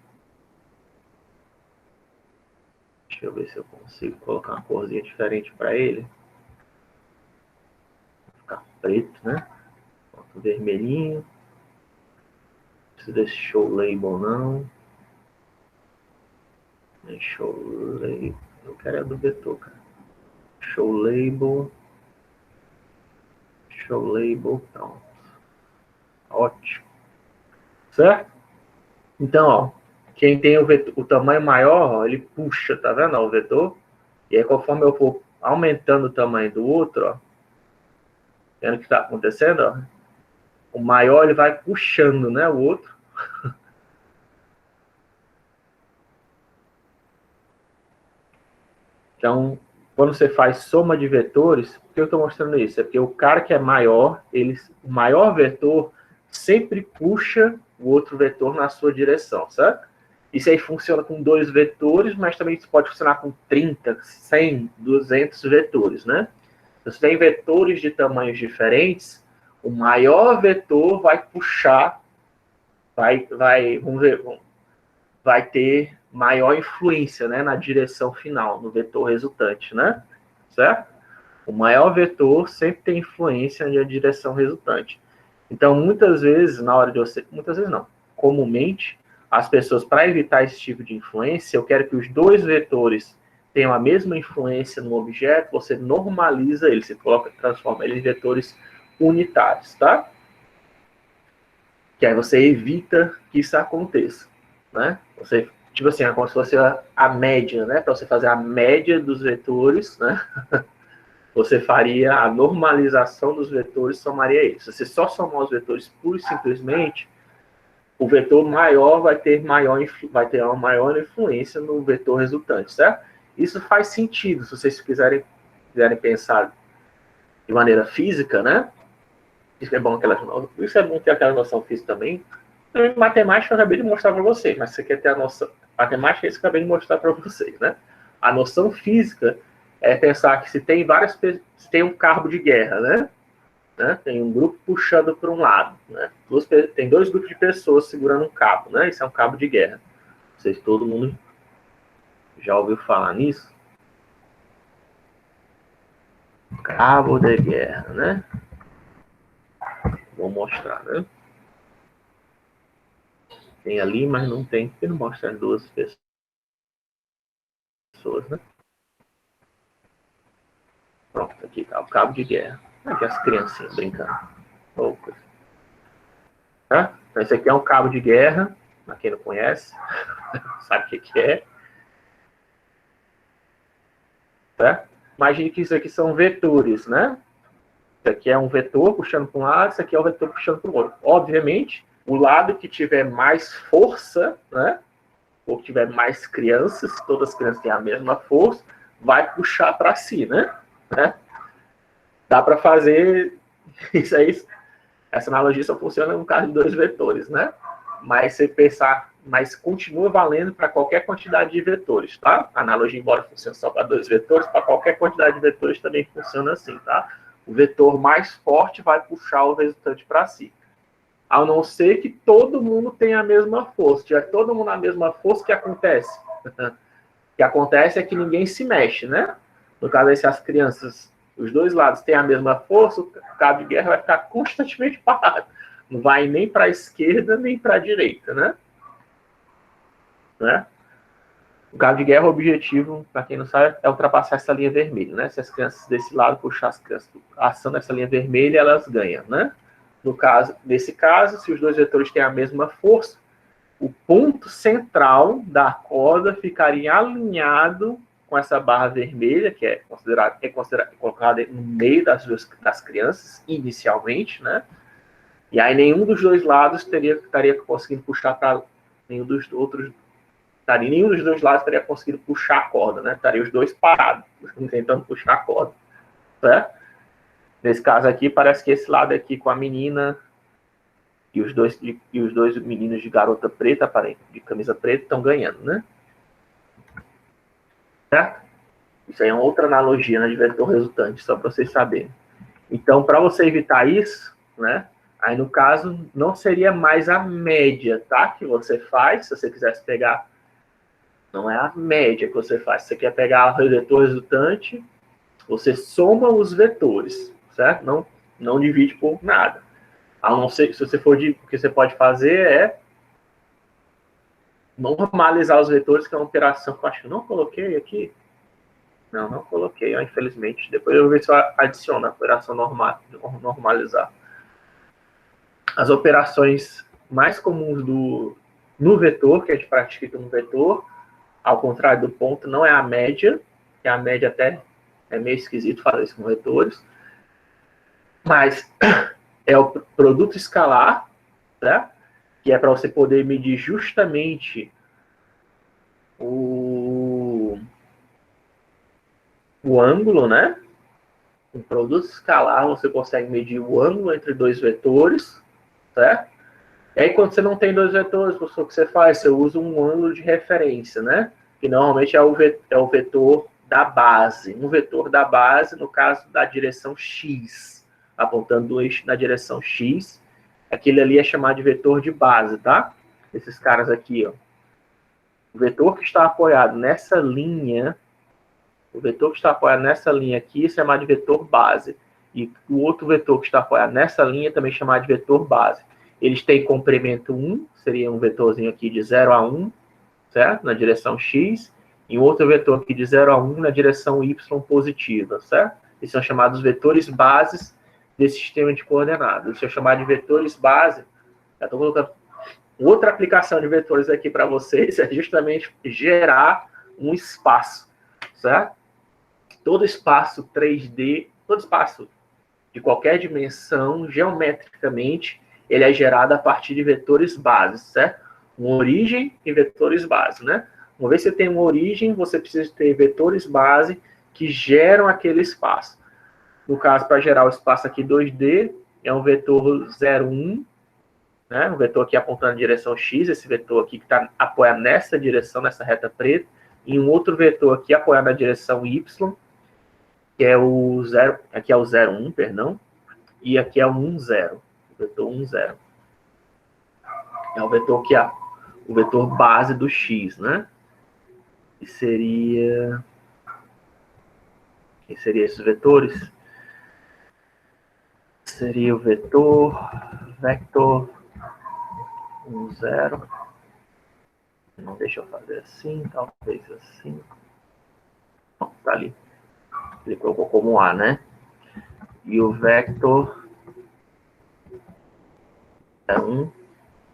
Deixa eu ver se eu consigo colocar uma corzinha diferente para ele. Vai ficar preto, né? Bota um vermelhinho. Não precisa desse show label, não. Show label. Eu quero é do vetor, cara. Show label. Show label. Pronto. Ótimo. Certo? Então, ó, quem tem o tamanho maior, ó, ele puxa, tá vendo, ó, o vetor? E aí, conforme eu for aumentando o tamanho do outro, ó, vendo o que está acontecendo, ó, o maior ele vai puxando, né, o outro. Então, quando você faz soma de vetores, por que eu estou mostrando isso? É porque o cara que é maior, o maior vetor sempre puxa o outro vetor na sua direção, certo? Isso aí funciona com 2 vetores, mas também isso pode funcionar com 30, 100, 200 vetores, né? Se você tem vetores de tamanhos diferentes, o maior vetor vai puxar, vai ter maior influência, né, na direção final, no vetor resultante, né? Certo? O maior vetor sempre tem influência na direção resultante. Então, muitas vezes, na hora de você... Muitas vezes não. Comumente, as pessoas, para evitar esse tipo de influência, eu quero que os 2 vetores tenham a mesma influência no objeto, você normaliza eles, você transforma eles em vetores unitários, tá? Que aí você evita que isso aconteça, né? Você, tipo assim, é como se fosse a média, né? Para você fazer a média dos vetores, né? Você faria a normalização dos vetores, somaria isso. Se você só somar os vetores pura e simplesmente, o vetor maior vai ter uma maior influência no vetor resultante, certo? Isso faz sentido, se vocês quiserem pensar de maneira física, né? Isso é bom ter aquela noção física também. Matemática eu acabei de mostrar para vocês, mas você quer ter a noção... Matemática é isso que eu acabei de mostrar para vocês, né? A noção física é pensar que se tem um cabo de guerra, né? Tem um grupo puxando para um lado, né? Tem 2 grupos de pessoas segurando um cabo, né? Isso é um cabo de guerra. Não sei se todo mundo já ouviu falar nisso. Cabo de guerra, né? Vou mostrar, né? Tem ali, mas não tem. Porque não mostra as 2 pessoas, né? Pronto, aqui tá o cabo de guerra. Aqui as criancinhas brincando. Poucas. Tá? Então, esse aqui é um cabo de guerra. Para quem não conhece, sabe o que é. Tá? Imagine que isso aqui são vetores, né? Isso aqui é um vetor puxando para um lado, isso aqui é um vetor puxando para o outro. Obviamente, o lado que tiver mais força, né? Ou que tiver mais crianças, todas as crianças têm a mesma força, vai puxar para si, né? Dá para fazer isso aí. Essa analogia só funciona no caso de 2 vetores, né? Mas você pensar, mas continua valendo para qualquer quantidade de vetores, tá? A analogia, embora funcione só para 2 vetores, para qualquer quantidade de vetores também funciona assim, tá? O vetor mais forte vai puxar o resultante para si. A não ser que todo mundo tenha a mesma força. Se tiver todo mundo a mesma força, o que acontece? O que acontece é que ninguém se mexe, né? No caso, se as crianças, os 2 lados têm a mesma força, o cabo de guerra vai ficar constantemente parado. Não vai nem para a esquerda, nem para a direita, né? O cabo de guerra, o objetivo, para quem não sabe, é ultrapassar essa linha vermelha, né? Se as crianças desse lado puxar as crianças passando essa linha vermelha, elas ganham, né? Nesse caso, se os 2 vetores têm a mesma força, o ponto central da corda ficaria alinhado com essa barra vermelha, que é colocada no meio das crianças, inicialmente, né? E aí nenhum dos 2 lados estaria conseguindo puxar para nenhum dos outros. Nenhum dos 2 lados estaria conseguindo puxar a corda, né? Estaria os 2 parados, tentando puxar a corda. Certo? Nesse caso aqui, parece que esse lado aqui com a menina e os dois meninos de garota preta, de camisa preta, estão ganhando, né? Certo? Isso aí é uma outra analogia, né, de vetor resultante, só para vocês saberem. Então, para você evitar isso, né? Aí, no caso, não seria mais a média, tá? Que você faz, se você quisesse pegar. Não é a média que você faz. Se você quer pegar o vetor resultante, você soma os vetores, certo? Não divide por nada. A não ser, se você for o que você pode fazer é normalizar os vetores, que é uma operação que eu acho que eu não coloquei aqui. Não coloquei, ó, infelizmente. Depois eu vou ver se eu adiciono a operação normalizar. As operações mais comuns no vetor, que a gente pratica no vetor, ao contrário do ponto, não é a média, que a média até é meio esquisito fazer isso com vetores, mas é o produto escalar, né? Que é para você poder medir justamente o ângulo, né? Um produto escalar, você consegue medir o ângulo entre dois vetores, certo? E aí, quando você não tem dois vetores, o que você faz? Você usa um ângulo de referência, né? Que normalmente é o vetor da base. Um vetor da base, no caso da direção X, apontando o eixo na direção X. Aquele ali é chamado de vetor de base, tá? Esses caras aqui, ó. O vetor que está apoiado nessa linha, aqui é chamado de vetor base. E o outro vetor que está apoiado nessa linha também é chamado de vetor base. Eles têm comprimento 1, seria um vetorzinho aqui de 0 a 1, certo? Na direção X. E um outro vetor aqui de 0 a 1 na direção Y positiva, certo? Esses são chamados vetores bases desse sistema de coordenadas. Isso é chamado de vetores base. Já estou colocando outra aplicação de vetores aqui para vocês, é justamente gerar um espaço, certo? Todo espaço 3D, todo espaço de qualquer dimensão, geometricamente, ele é gerado a partir de vetores bases, certo? Uma origem e vetores base, né? Uma vez que você tem uma origem, você precisa ter vetores base que geram aquele espaço. No caso, para gerar o espaço aqui 2D, é um vetor 0, 1, né? Um vetor aqui apontando na direção X, esse vetor aqui que está apoiado nessa direção, nessa reta preta, e um outro vetor aqui apoiado na direção Y, que é o 0, aqui é o 0, 1, perdão, e aqui é o 1, 0, o vetor 1, 0. É o vetor que é o vetor base do X, né? E seria... Quem seria esses vetores? Seria o vector 1, 0. Não deixa eu fazer assim, talvez assim. Não, tá ali. Ele colocou como A, né? E o vector é 1,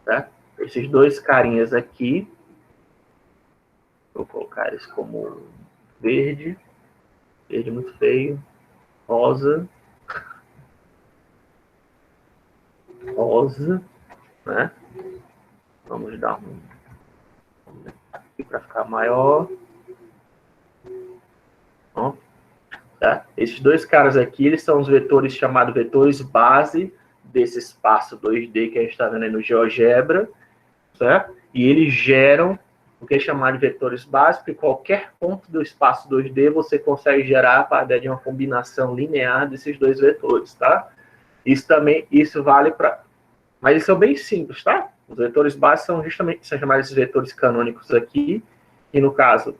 tá? Esses dois carinhas aqui, vou colocar eles como verde muito feio, rosa, né? Vamos dar um aqui para ficar maior. Bom, tá? Esses dois caras aqui, eles são os vetores chamados vetores base desse espaço 2D que a gente está vendo aí no GeoGebra, certo? E eles geram o que é chamado de vetores base, porque qualquer ponto do espaço 2D você consegue gerar a partir de uma combinação linear desses dois vetores, tá? Isso vale para... Mas eles são bem simples, tá? Os vetores base são chamados de vetores canônicos aqui, que no caso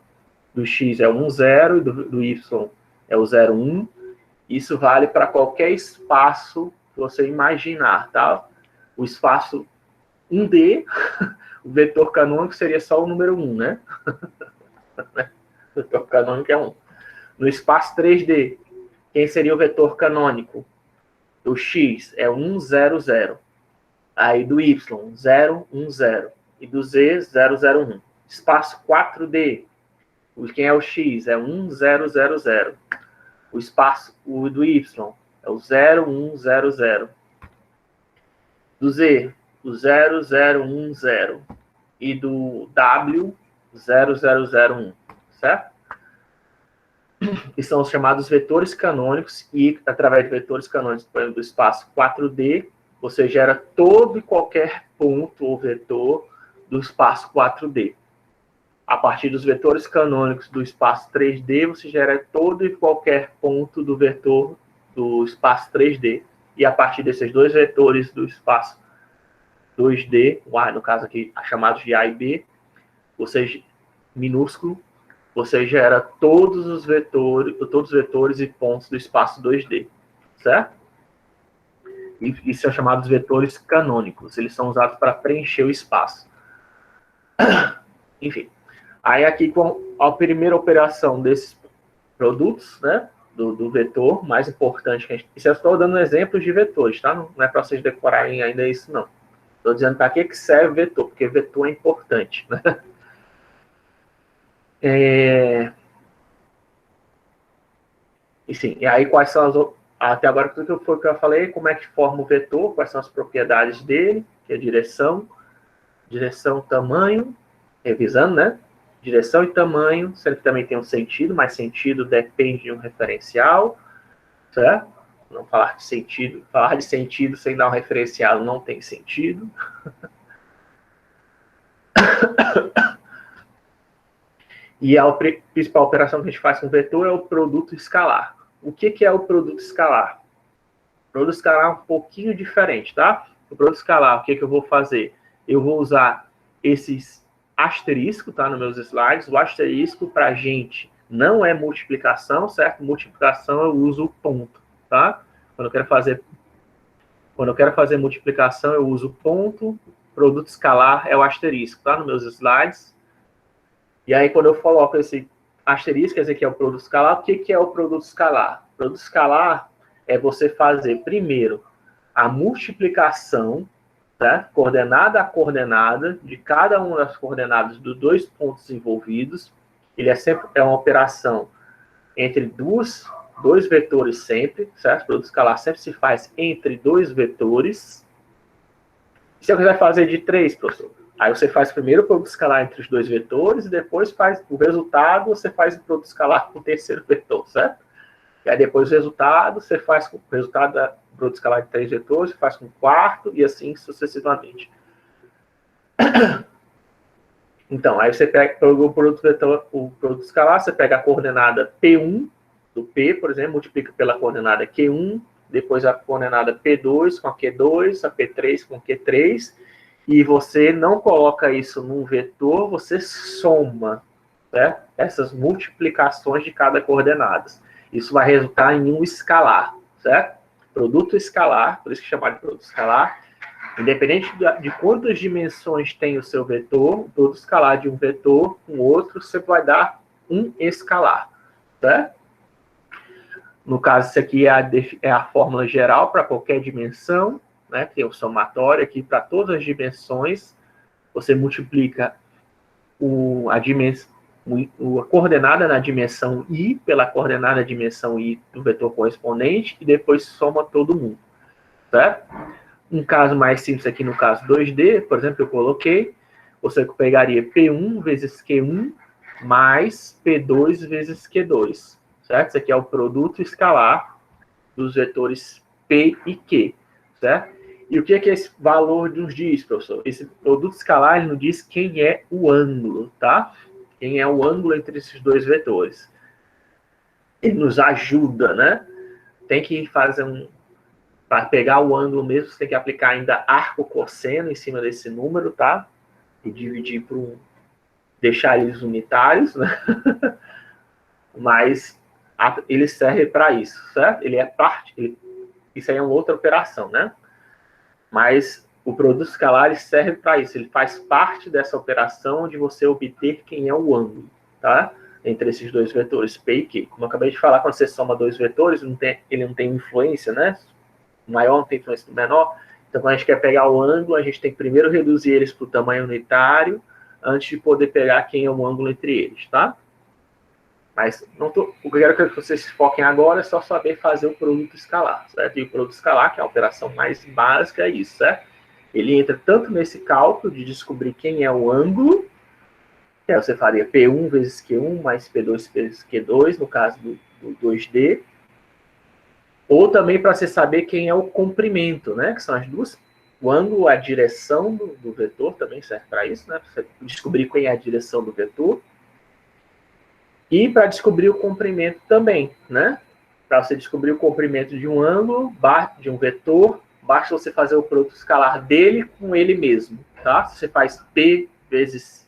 do X é o 1, 0 e do Y é o 0, 1. Isso vale para qualquer espaço que você imaginar, tá? O espaço 1D, o vetor canônico seria só o número 1, né? O vetor canônico é 1. No espaço 3D, quem seria o vetor canônico? O X é 1, 0, 0. Aí do Y, 0, 1, 0. E do Z, 0, 0, 1. Espaço 4D, quem é o X? É 1, 0, 0, 0. O do Y é o 0, 1, 0, 0. Do Z, o 0, 0, 1, 0. E do W, 0, 0, 0, 1. Certo? Que são os chamados vetores canônicos. E através de vetores canônicos, por exemplo, do espaço 4D, você gera todo e qualquer ponto ou vetor do espaço 4D. A partir dos vetores canônicos do espaço 3D, você gera todo e qualquer ponto do vetor do espaço 3D. E a partir desses dois vetores do espaço 2D, no caso aqui, chamados de A e B, minúsculo, você gera todos os vetores e pontos do espaço 2D, certo? E são chamados vetores canônicos. Eles são usados para preencher o espaço. Enfim. Aí aqui com a primeira operação desses produtos, né, do vetor, mais importante que a gente... Isso eu estou dando exemplos de vetores, tá? Não é para vocês decorarem ainda isso, não. Estou dizendo para que serve vetor, porque vetor é importante, né? Enfim, e aí quais são as... Até agora tudo foi o que eu falei, como é que forma o vetor, quais são as propriedades dele, que é direção, tamanho, revisando, né? Direção e tamanho, sempre também tem um sentido, mas sentido depende de um referencial, certo? Não falar de sentido sem dar um referencial não tem sentido. E a principal operação que a gente faz com o vetor é o produto escalar. O que é o produto escalar? O produto escalar é um pouquinho diferente, tá? O produto escalar, o que eu vou fazer? Eu vou usar esses asterisco, tá, nos meus slides. O asterisco para a gente não é multiplicação, certo? Multiplicação eu uso o ponto, tá? Quando eu quero fazer multiplicação, eu uso ponto. Produto escalar é o asterisco, tá? Nos meus slides. E aí, quando eu coloco esse asterisco, quer dizer que é o produto escalar. O que é o produto escalar? O produto escalar é você fazer, primeiro, a multiplicação, né, coordenada a coordenada, de cada uma das coordenadas dos dois pontos envolvidos. Ele sempre uma operação entre dois vetores sempre, certo? O produto escalar sempre se faz entre dois vetores. E se eu quiser fazer de 3, professor? Aí você faz primeiro o produto escalar entre os dois vetores e depois faz o resultado, você faz o produto escalar com o terceiro vetor, certo? E aí depois o resultado, você faz com o resultado do produto escalar de 3 vetores, você faz com o quarto e assim sucessivamente. Então, aí você pega o produto escalar, você pega a coordenada P1 do P, por exemplo, multiplica pela coordenada Q1, depois a coordenada P2 com a Q2, a P3 com a Q3, e você não coloca isso num vetor, você soma, né, essas multiplicações de cada coordenada. Isso vai resultar em um escalar, certo? Produto escalar, por isso que chama de produto escalar. Independente de quantas dimensões tem o seu vetor, o produto escalar de um vetor com outro, você vai dar um escalar, certo? No caso, isso aqui é a fórmula geral para qualquer dimensão, né? Tem o somatório aqui para todas as dimensões. Você multiplica a coordenada na dimensão i pela coordenada na dimensão i do vetor correspondente e depois soma todo mundo, certo? Um caso mais simples aqui, no caso 2D, por exemplo, eu coloquei, você pegaria P1 vezes Q1 mais P2 vezes Q2, certo? Isso aqui é o produto escalar dos vetores P e Q, certo? E o que esse valor nos diz, professor? Esse produto escalar, ele nos diz quem é o ângulo, tá? Quem é o ângulo entre esses dois vetores. Ele nos ajuda, né? Tem que fazer para pegar o ângulo mesmo, você tem que aplicar ainda arco cosseno em cima desse número, tá? E dividir por deixar eles unitários, né? Mas ele serve para isso, certo? Ele é parte, isso aí é uma outra operação, né? Mas o produto escalar ele serve para isso, ele faz parte dessa operação de você obter quem é o ângulo, tá? Entre esses dois vetores, P e Q. Como eu acabei de falar, quando você soma dois vetores, ele não tem influência, né? O maior não tem influência do menor. Então, quando a gente quer pegar o ângulo, a gente tem que primeiro reduzir eles para o tamanho unitário, antes de poder pegar quem é o ângulo entre eles, tá? Mas o que eu quero que vocês se foquem agora é só saber fazer o produto escalar, certo? E o produto escalar, que é a operação mais básica, é isso, certo? Ele entra tanto nesse cálculo de descobrir quem é o ângulo, que aí você faria P1 vezes Q1 mais P2 vezes Q2, no caso do 2D, ou também para você saber quem é o comprimento, né? Que são as duas. O ângulo, a direção do vetor também serve para isso, né? Para você descobrir quem é a direção do vetor. E para descobrir o comprimento também, né? Para você descobrir o comprimento de um ângulo, de um vetor, basta você fazer o produto escalar dele com ele mesmo, tá? Você faz P vezes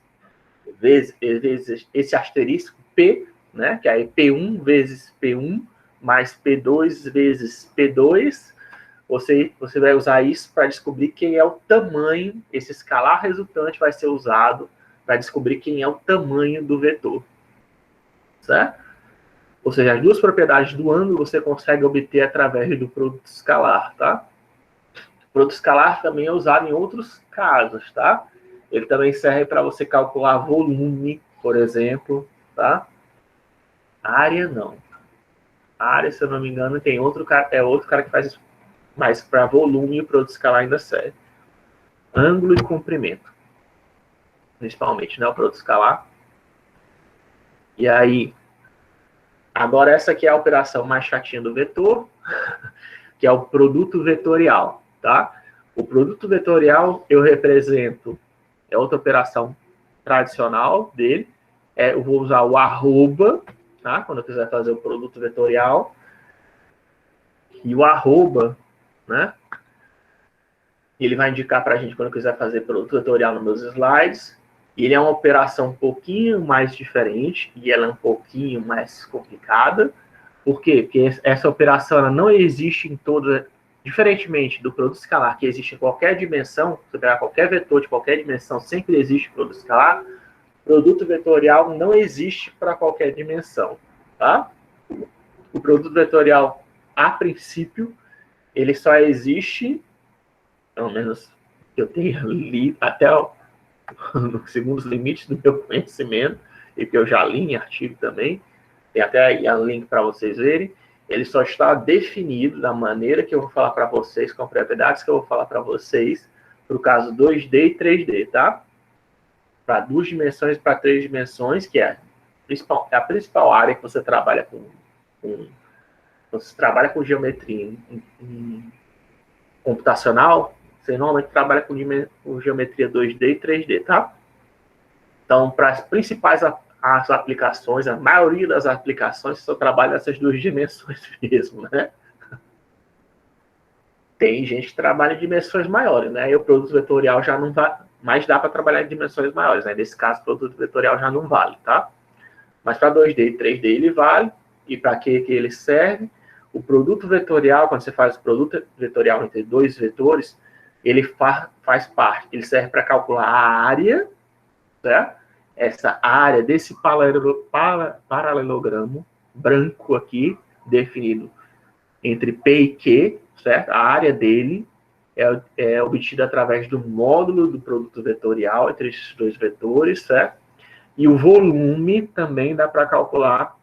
esse asterisco P, né? Que aí P1 vezes P1 mais P2 vezes P2, você vai usar isso para descobrir quem é o tamanho, esse escalar resultante vai ser usado para descobrir quem é o tamanho do vetor, certo? Ou seja, as duas propriedades do ângulo você consegue obter através do produto escalar, tá? O produto escalar também é usado em outros casos, tá? Ele também serve para você calcular volume, por exemplo, tá? Área, não. Área, se eu não me engano, tem outro cara que faz isso. Mas para volume, o produto escalar ainda serve. Ângulo e comprimento, principalmente, né? O produto escalar. E aí, agora essa aqui é a operação mais chatinha do vetor, que é o produto vetorial, tá? O produto vetorial eu represento, é outra operação tradicional dele, eu vou usar o arroba, tá? Quando eu quiser fazer o produto vetorial, e o arroba, né? Ele vai indicar para a gente quando eu quiser fazer produto vetorial nos meus slides. Ele é uma operação um pouquinho mais diferente e ela é um pouquinho mais complicada. Por quê? Porque essa operação ela não existe em toda, diferentemente do produto escalar, que existe em qualquer dimensão. Se você pegar qualquer vetor de qualquer dimensão, sempre existe produto escalar. Produto vetorial não existe para qualquer dimensão, tá? O produto vetorial, a princípio, ele só existe, pelo menos que eu tenha lido, até segundo os limites do meu conhecimento, e que eu já li em artigo também, tem até aí um link para vocês verem, ele só está definido da maneira que eu vou falar para vocês, com propriedades que eu vou falar para vocês, para o caso 2D e 3D, tá? Para 2 dimensões e para 3 dimensões, que é a principal área que você trabalha você trabalha com geometria em computacional, você normalmente trabalha com geometria 2D e 3D, tá? Então, para as principais as aplicações, a maioria das aplicações só trabalha nessas 2 dimensões mesmo, né? Tem gente que trabalha em dimensões maiores, né? E o produto vetorial já não vai, mas dá para trabalhar em dimensões maiores, né? Nesse caso, o produto vetorial já não vale, tá? Mas para 2D e 3D ele vale. E para que ele serve? O produto vetorial, quando você faz o produto vetorial entre 2 vetores, ele faz parte, ele serve para calcular a área, certo? Essa área desse paralelogramo branco aqui, definido entre P e Q, certo? A área dele é obtida através do módulo do produto vetorial entre esses 2 vetores, certo? E o volume também dá para calcular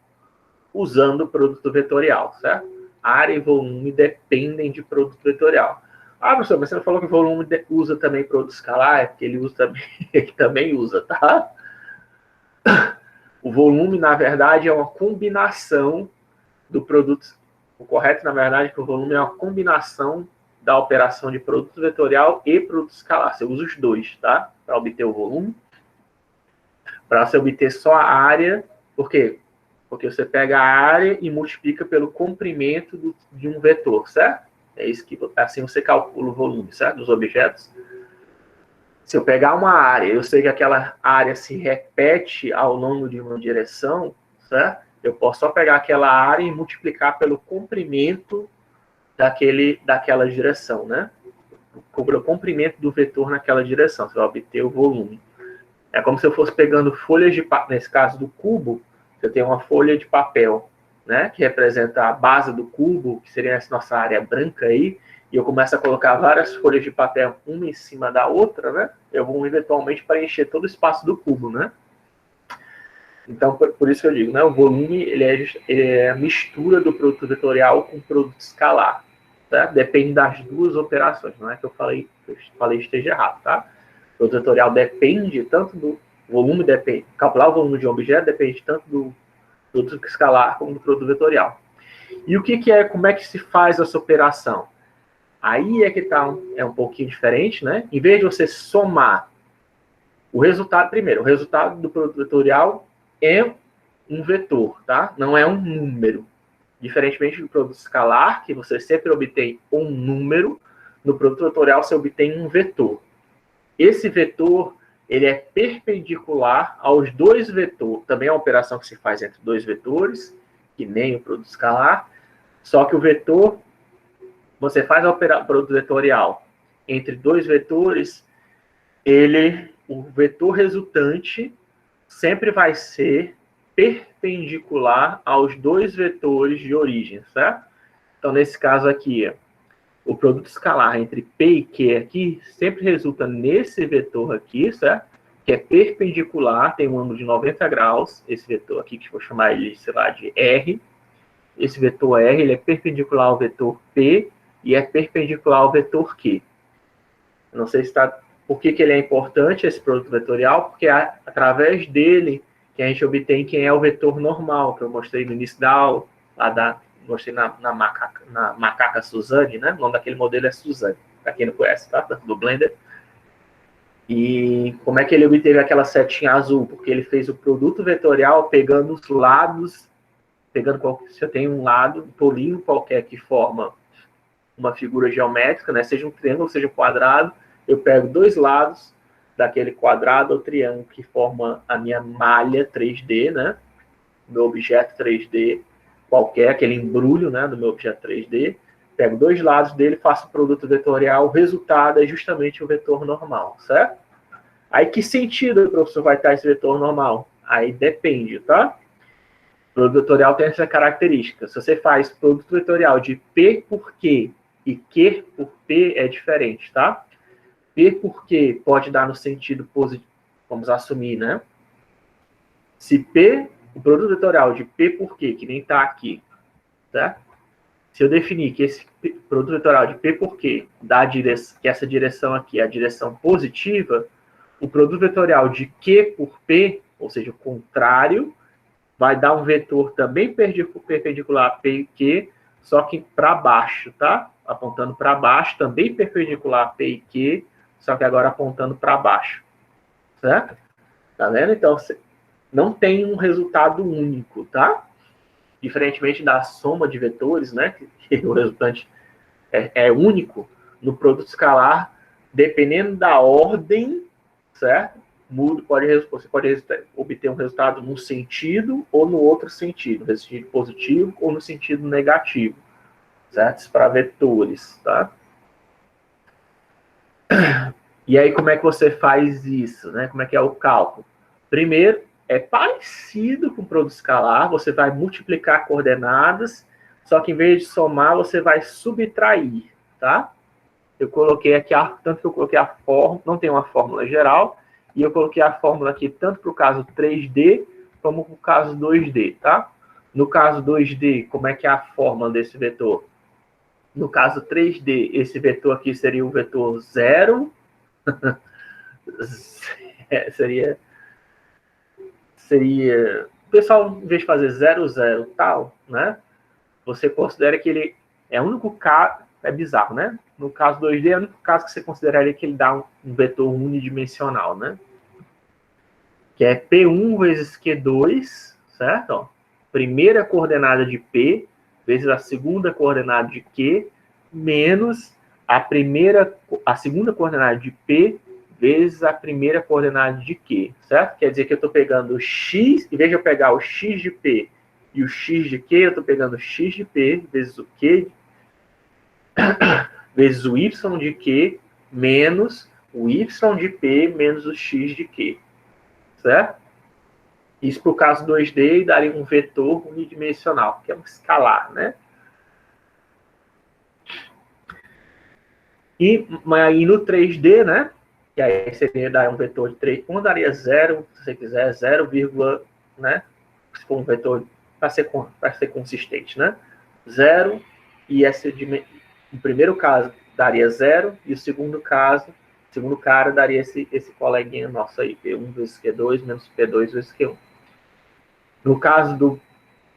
usando o produto vetorial, certo? Área e volume dependem de produto vetorial. Ah, professor, mas você não falou que o volume usa também produto escalar? É porque ele usa também, ele também usa, tá? O volume, na verdade, é uma combinação do produto. O correto, na verdade, é que o volume é uma combinação da operação de produto vetorial e produto escalar. Você usa os dois, tá? Para obter o volume. Para você obter só a área, por quê? Porque você pega a área e multiplica pelo comprimento de um vetor, certo? É isso que assim você calcula o volume, certo? Dos objetos. Se eu pegar uma área, eu sei que aquela área se repete ao longo de uma direção, certo? Eu posso só pegar aquela área e multiplicar pelo comprimento daquela direção, né? Pelo comprimento do vetor naquela direção, você vai obter o volume. É como se eu fosse pegando folhas de papel, nesse caso do cubo, eu tenho uma folha de papel, né, que representa a base do cubo, que seria essa nossa área branca aí, e eu começo a colocar várias folhas de papel uma em cima da outra, né, eu vou eventualmente preencher todo o espaço do cubo, né. Então, por isso que eu digo, né, o volume ele é a mistura do produto vetorial com o produto escalar, tá? Depende das 2 operações, não é que eu falei esteja errado, tá? O produto vetorial depende tanto do volume, calcular o volume de um objeto depende tanto do produto escalar como do produto vetorial. E o que é, como é que se faz essa operação? Aí é que tá um pouquinho diferente, né? Em vez de você somar o resultado, primeiro, o resultado do produto vetorial é um vetor, tá? Não é um número. Diferentemente do produto escalar, que você sempre obtém um número, no produto vetorial você obtém um vetor. Esse vetor, ele é perpendicular aos 2 vetores. Também é uma operação que se faz entre 2 vetores, que nem o produto escalar, só que o vetor, você faz o produto vetorial entre 2 vetores, ele o vetor resultante sempre vai ser perpendicular aos dois vetores de origem, certo? Então, nesse caso aqui, o produto escalar entre P e Q aqui sempre resulta nesse vetor aqui, certo? Que é perpendicular, tem um ângulo de 90 graus, esse vetor aqui, que eu vou chamar ele, sei lá, de R. Esse vetor R, ele é perpendicular ao vetor P e é perpendicular ao vetor Q. Não sei se está... Por que ele é importante, esse produto vetorial? Porque é através dele que a gente obtém quem é o vetor normal, que eu mostrei no início da aula, mostrei na macaca Suzane, né? O nome daquele modelo é Suzane, para quem não conhece, tá? Do Blender. E como é que ele obteve aquela setinha azul? Porque ele fez o produto vetorial pegando os lados, se eu tenho um lado, um polinho qualquer que forma uma figura geométrica, né? Seja um triângulo, seja um quadrado, eu pego dois lados daquele quadrado ou triângulo que forma a minha malha 3D, né? Meu objeto 3D qualquer, aquele embrulho, né, do meu objeto 3D, pego dois lados dele, faço o produto vetorial, o resultado é justamente o vetor normal, certo? Aí que sentido, professor, vai estar esse vetor normal? Aí depende, tá? O produto vetorial tem essa característica. Se você faz produto vetorial de P por Q e Q por P, é diferente, tá? P por Q pode dar no sentido positivo, vamos assumir, né? Se P, o produto vetorial de P por Q, que nem está aqui, tá? Se eu definir que esse produto vetorial de P por Q dá que essa direção aqui é a direção positiva, o produto vetorial de Q por P, ou seja, o contrário, vai dar um vetor também perpendicular a P e Q, só que para baixo, tá? Apontando para baixo, também perpendicular a P e Q, só que agora apontando para baixo, certo? Tá vendo? Então, não tem um resultado único, tá? Diferentemente da soma de vetores, né? Que o resultante é único, no produto escalar, dependendo da ordem, certo? Você pode obter um resultado num sentido ou no outro sentido, no sentido positivo ou no sentido negativo, certo? Isso para vetores, tá? E aí, como é que você faz isso, né? Como é que é o cálculo? Primeiro, é parecido com o produto escalar, você vai multiplicar coordenadas, só que em vez de somar, você vai subtrair, tá? Eu coloquei aqui, tanto que eu coloquei a fórmula, não tem uma fórmula geral, e eu coloquei a fórmula aqui tanto para o caso 3D, como para o caso 2D, tá? No caso 2D, como é que é a fórmula desse vetor? No caso 3D, esse vetor aqui seria o vetor 0, seria... O pessoal, em vez de fazer 0, 0 tal, né? Você considera que ele é o único caso, é bizarro, né? No caso 2D, é o único caso que você consideraria que ele dá um vetor unidimensional, né? Que é P1 vezes Q2, certo? Ó, primeira coordenada de P vezes a segunda coordenada de Q menos a segunda coordenada de P vezes a primeira coordenada de Q, certo? Quer dizer que eu estou pegando o x, em vez de eu pegar o x de P e o x de Q, eu estou pegando o x de P vezes o Q vezes o y de Q menos o y de P menos o x de Q, certo? Isso para o caso 2D daria um vetor unidimensional, que é um escalar, né? E no 3D, né? Que aí seria dar um vetor de 3, como daria 0, se você quiser, 0, né? Se for um vetor para ser consistente, né? 0, e o primeiro caso daria 0, e o segundo cara daria esse coleguinha nosso aí, P1 vezes Q2 menos P2 vezes Q1. No caso do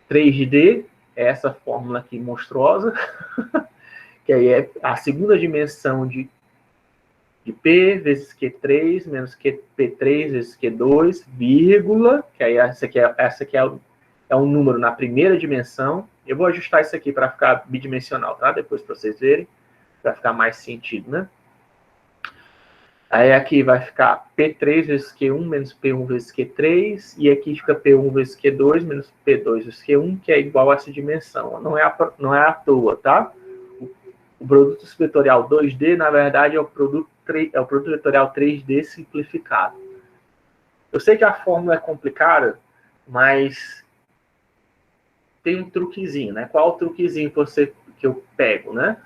3D, é essa fórmula aqui monstruosa, que aí é a segunda dimensão de P vezes Q3 menos P3 vezes Q2, vírgula, que aí essa aqui é um número na primeira dimensão. Eu vou ajustar isso aqui para ficar bidimensional, tá? Depois para vocês verem, para ficar mais sentido, né? Aí aqui vai ficar P3 vezes Q1 menos P1 vezes Q3, e aqui fica P1 vezes Q2 menos P2 vezes Q1, que é igual a essa dimensão. Não é à toa, tá? O produto vetorial 2D, na verdade, é o produto vetorial 3D simplificado. Eu sei que a fórmula é complicada, mas tem um truquezinho, né? Qual o truquezinho que eu pego, né?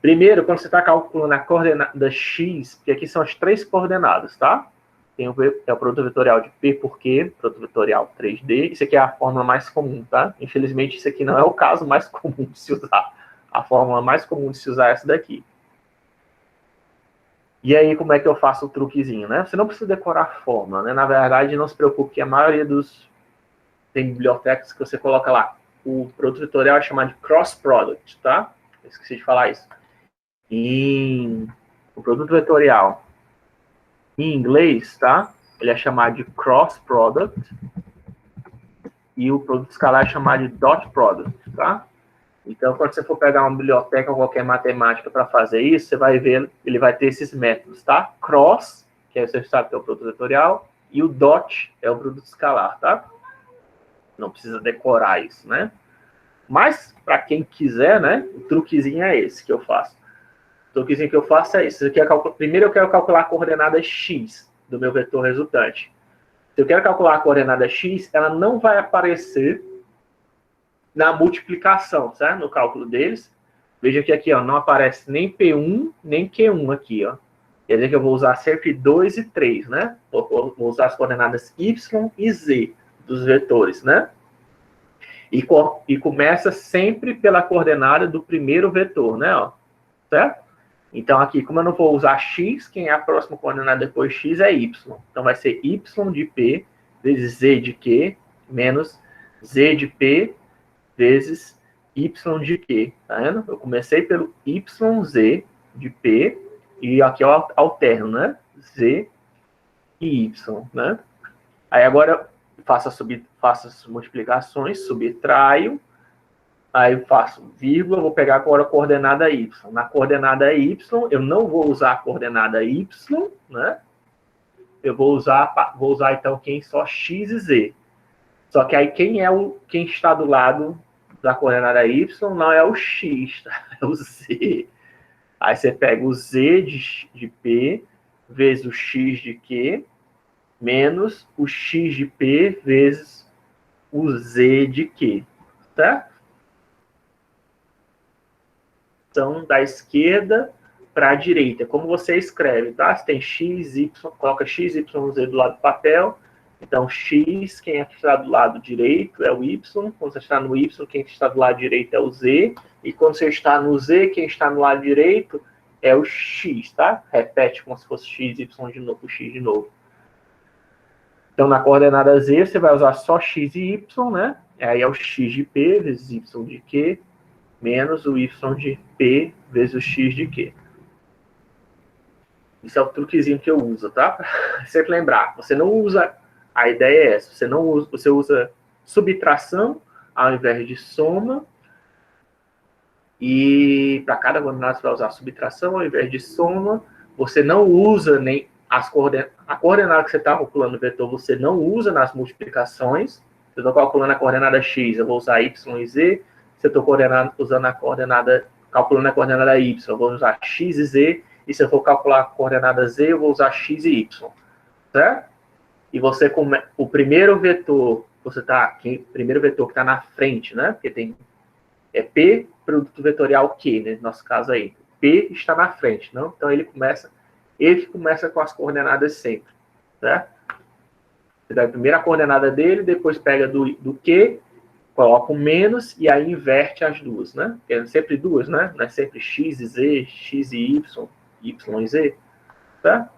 Primeiro, quando você está calculando a coordenada x, que aqui são as 3 coordenadas, tá? Tem o produto vetorial de P por Q, produto vetorial 3D. Isso aqui é a fórmula mais comum, tá? Infelizmente, isso aqui não é o caso mais comum de se usar. A fórmula mais comum de se usar é essa daqui. E aí, como é que eu faço o truquezinho, né? Você não precisa decorar a fórmula, né? Na verdade, não se preocupe, que a maioria tem bibliotecas que você coloca lá. O produto vetorial é chamado de cross product, tá? Eu esqueci de falar isso. E o produto vetorial em inglês, tá? Ele é chamado de cross product e o produto escalar é chamado de dot product, tá? Então, quando você for pegar uma biblioteca ou qualquer matemática para fazer isso, você vai ver, ele vai ter esses métodos, tá? Cross, que aí você sabe que é o produto vetorial, e o dot é o produto escalar, tá? Não precisa decorar isso, né? Mas, para quem quiser, né, o truquezinho é esse que eu faço. O truquezinho que eu faço é esse. Primeiro eu quero calcular a coordenada x do meu vetor resultante. Se eu quero calcular a coordenada x, ela não vai aparecer na multiplicação, certo? No cálculo deles. Veja que aqui, ó, não aparece nem P1, nem Q1 aqui, ó. Quer dizer que eu vou usar sempre 2 e 3, né? Vou usar as coordenadas y e z dos vetores, né? E começa sempre pela coordenada do primeiro vetor, né? Ó, certo? Então, aqui, como eu não vou usar x, quem é a próxima coordenada depois x é y. Então, vai ser y de p vezes z de q menos z de p vezes y de q. Tá vendo? Eu comecei pelo yz de p e aqui eu alterno, né? Z e y, né? Aí agora faço as multiplicações, subtraio, aí faço vírgula, vou pegar agora a coordenada y. Na coordenada y, eu não vou usar a coordenada y, né? Eu vou usar então quem só x e z. Só que aí quem está do lado da coordenada y não é o x, tá? É o z. Aí você pega o z de p vezes o x de q menos o x de p vezes o z de q, tá? Então, da esquerda para a direita, como você escreve, tá? Você tem x, y, coloca x, y, z do lado do papel. Então, x, quem está do lado direito é o y. Quando você está no y, quem está do lado direito é o z. E quando você está no z, quem está no lado direito é o x, tá? Repete como se fosse x, y de novo, o x de novo. Então, na coordenada z, você vai usar só x e y, né? Aí é o x de p vezes y de q menos o y de p vezes o x de q. Isso é o truquezinho que eu uso, tá? Sempre lembrar, você não usa, a ideia é essa, você usa subtração ao invés de soma, e para cada coordenada você vai usar subtração ao invés de soma, você não usa nem a coordenada que você está calculando no vetor, você não usa nas multiplicações. Se eu estou calculando a coordenada x, eu vou usar y e z. Se eu estou calculando a coordenada y, eu vou usar x e z. E se eu for calcular a coordenada z, eu vou usar x e y. Certo? E o primeiro vetor, primeiro vetor que está na frente, né? Porque é P, produto vetorial Q, né? No nosso caso aí. P está na frente, não? Então ele que começa com as coordenadas sempre. Certo? Você dá a primeira coordenada dele, depois pega do Q, coloca um menos e aí inverte as duas, né? Porque é sempre duas, né? Não é sempre x e z, x e y, y e z, tá?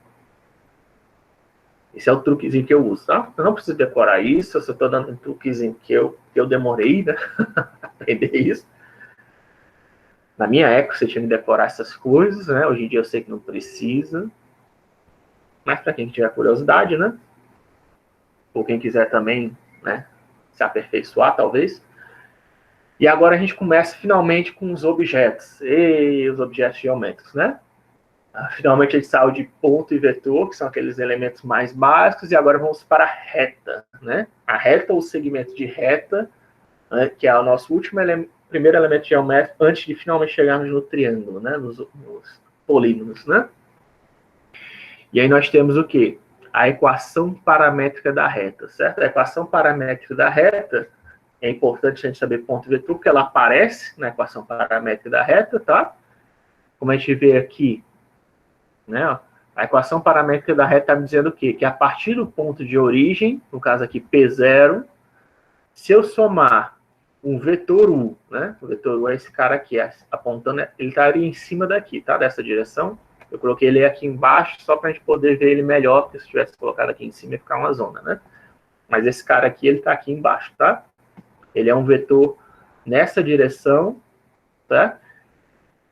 Esse é o truquezinho que eu uso, tá? Eu não preciso decorar isso, eu só estou dando um truquezinho que eu demorei, né? Aprender isso. Na minha época, você tinha que decorar essas coisas, né? Hoje em dia eu sei que não precisa. Mas para quem tiver curiosidade, né? Ou quem quiser também, né? Se aperfeiçoar, talvez. E agora a gente começa finalmente com os objetos. E os objetos geométricos, né? Finalmente a gente saiu de ponto e vetor, que são aqueles elementos mais básicos, e agora vamos para a reta, né? A reta ou segmento de reta, né, que é o nosso último primeiro elemento geométrico antes de finalmente chegarmos no triângulo, né? Nos polígonos, né? E aí nós temos o quê? A equação paramétrica da reta, certo? A equação paramétrica da reta, é importante a gente saber ponto vetor, porque ela aparece na equação paramétrica da reta, tá? Como a gente vê aqui, né? Ó, a equação paramétrica da reta está me dizendo o quê? Que a partir do ponto de origem, no caso aqui P0, se eu somar um vetor U, né? O vetor U é esse cara aqui, apontando, ele estaria em cima daqui, tá? Dessa direção. Eu coloquei ele aqui embaixo só para a gente poder ver ele melhor, porque se tivesse colocado aqui em cima ia ficar uma zona, né? Mas esse cara aqui, ele está aqui embaixo, tá? Ele é um vetor nessa direção, tá?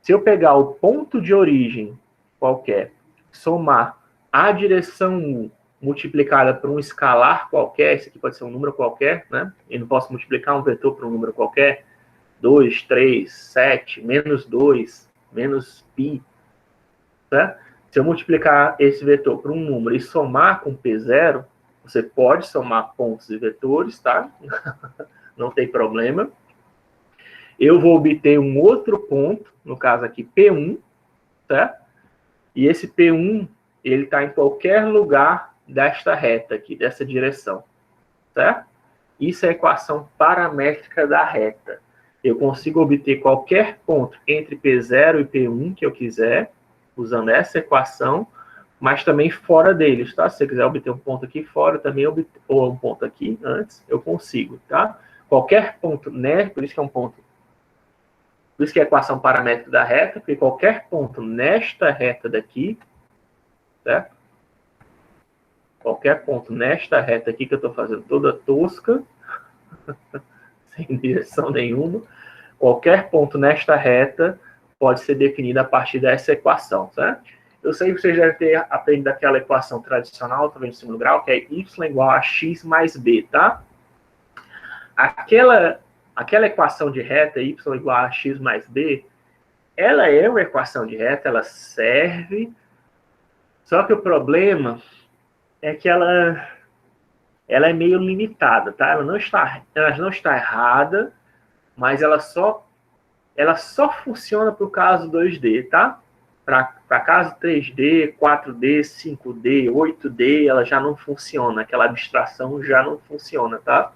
Se eu pegar o ponto de origem qualquer, somar a direção U multiplicada por um escalar qualquer, esse aqui pode ser um número qualquer, né? Eu não posso multiplicar um vetor por um número qualquer, 2, 3, 7, menos 2, menos π, tá? Se eu multiplicar esse vetor por um número e somar com P0, você pode somar pontos e vetores, tá? Não tem problema. Eu vou obter um outro ponto, no caso aqui P1, tá? E esse P1, ele está em qualquer lugar desta reta aqui, dessa direção, certo? Isso é a equação paramétrica da reta. Eu consigo obter qualquer ponto entre P0 e P1 que eu quiser, usando essa equação, mas também fora deles, tá? Se você quiser obter um ponto aqui fora, também ou um ponto aqui antes, eu consigo, tá? Qualquer ponto, né? Por isso que é um ponto. Por isso que é a equação paramétrica da reta, porque qualquer ponto nesta reta daqui, certo? Qualquer ponto nesta reta aqui, que eu estou fazendo toda tosca, sem direção nenhuma, qualquer ponto nesta reta pode ser definido a partir dessa equação, certo? Eu sei que vocês devem ter aprendido aquela equação tradicional, também no segundo grau, que é y igual a x mais b, tá? Aquela equação de reta, y igual a x mais b, ela é uma equação de reta, ela serve, só que o problema é que ela é meio limitada, tá? Ela não está errada, mas ela só funciona para o caso 2D, tá? Para caso 3D, 4D, 5D, 8D, ela já não funciona, aquela abstração já não funciona, tá?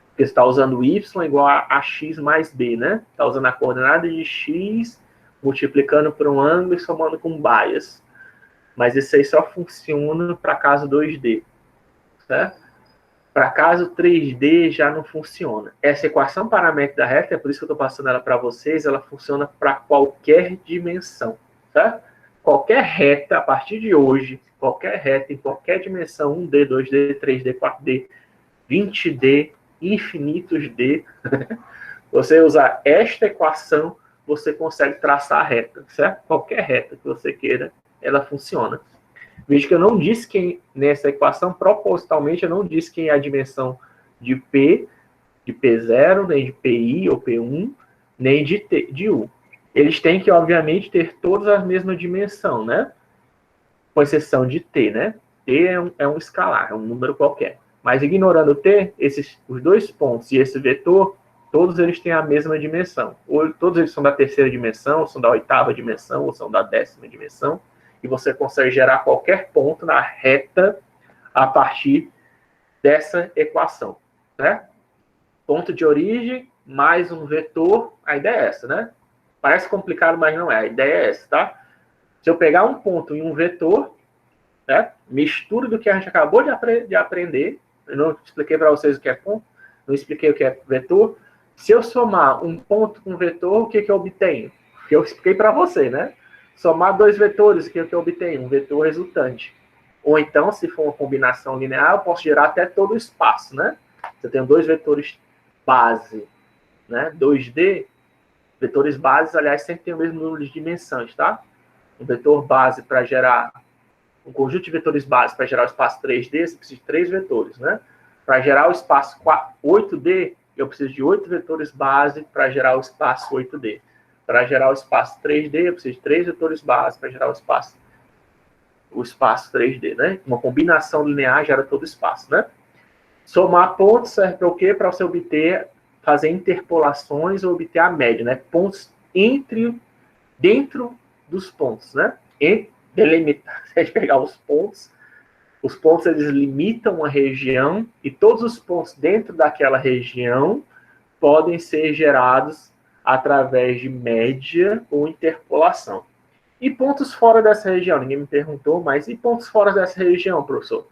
Porque você está usando y igual a x mais b, né? Está usando a coordenada de x, multiplicando por um ângulo e somando com bias. Mas isso aí só funciona para caso 2D, certo? Para caso 3D já não funciona. Essa equação paramétrica da reta, é por isso que eu estou passando ela para vocês, ela funciona para qualquer dimensão, certo? Qualquer reta, a partir de hoje, qualquer reta em qualquer dimensão, 1D, 2D, 3D, 4D, 20D, infinitos D, você usar esta equação, você consegue traçar a reta, certo? Qualquer reta que você queira, ela funciona. Veja que eu não disse quem, nessa equação, propositalmente, eu não disse quem é a dimensão de P, de P0, nem de PI ou P1, nem de U. Eles têm que, obviamente, ter todas a mesma dimensão, né? Com exceção de T, né? T é um escalar, é um número qualquer. Mas ignorando o T, os dois pontos e esse vetor, todos eles têm a mesma dimensão. Ou todos eles são da terceira dimensão, ou são da oitava dimensão, ou são da 10ª dimensão. E você consegue gerar qualquer ponto na reta a partir dessa equação, né? Ponto de origem mais um vetor, a ideia é essa, né? Parece complicado, mas não é. A ideia é essa, tá? Se eu pegar um ponto e um vetor, né? Mistura do que a gente acabou de aprender. Eu não expliquei para vocês o que é ponto, não expliquei o que é vetor. Se eu somar um ponto com um vetor, o que eu obtenho? Que eu expliquei para você, né? Somar dois vetores, o que eu obtenho? Um vetor resultante. Ou então, se for uma combinação linear, eu posso gerar até todo o espaço, né? Se eu tenho dois vetores base, né? 2D, vetores bases, aliás, sempre tem o mesmo número de dimensões, tá? Um vetor base para gerar um conjunto de vetores base para gerar o espaço 3D, você precisa de 3 vetores, né? Para gerar o espaço 8D, eu preciso de 8 vetores base para gerar o espaço 8D. Para gerar o espaço 3D, eu preciso de 3 vetores base para gerar o espaço 3D, né? Uma combinação linear gera todo o espaço, né? Somar pontos serve para o quê? Para você obter fazer interpolações ou obter a média, né? Pontos dentro dos pontos, né? Delimitar, se a gente pegar os pontos eles limitam uma região e todos os pontos dentro daquela região podem ser gerados através de média ou interpolação. E pontos fora dessa região? Ninguém me perguntou, mas e pontos fora dessa região, professor?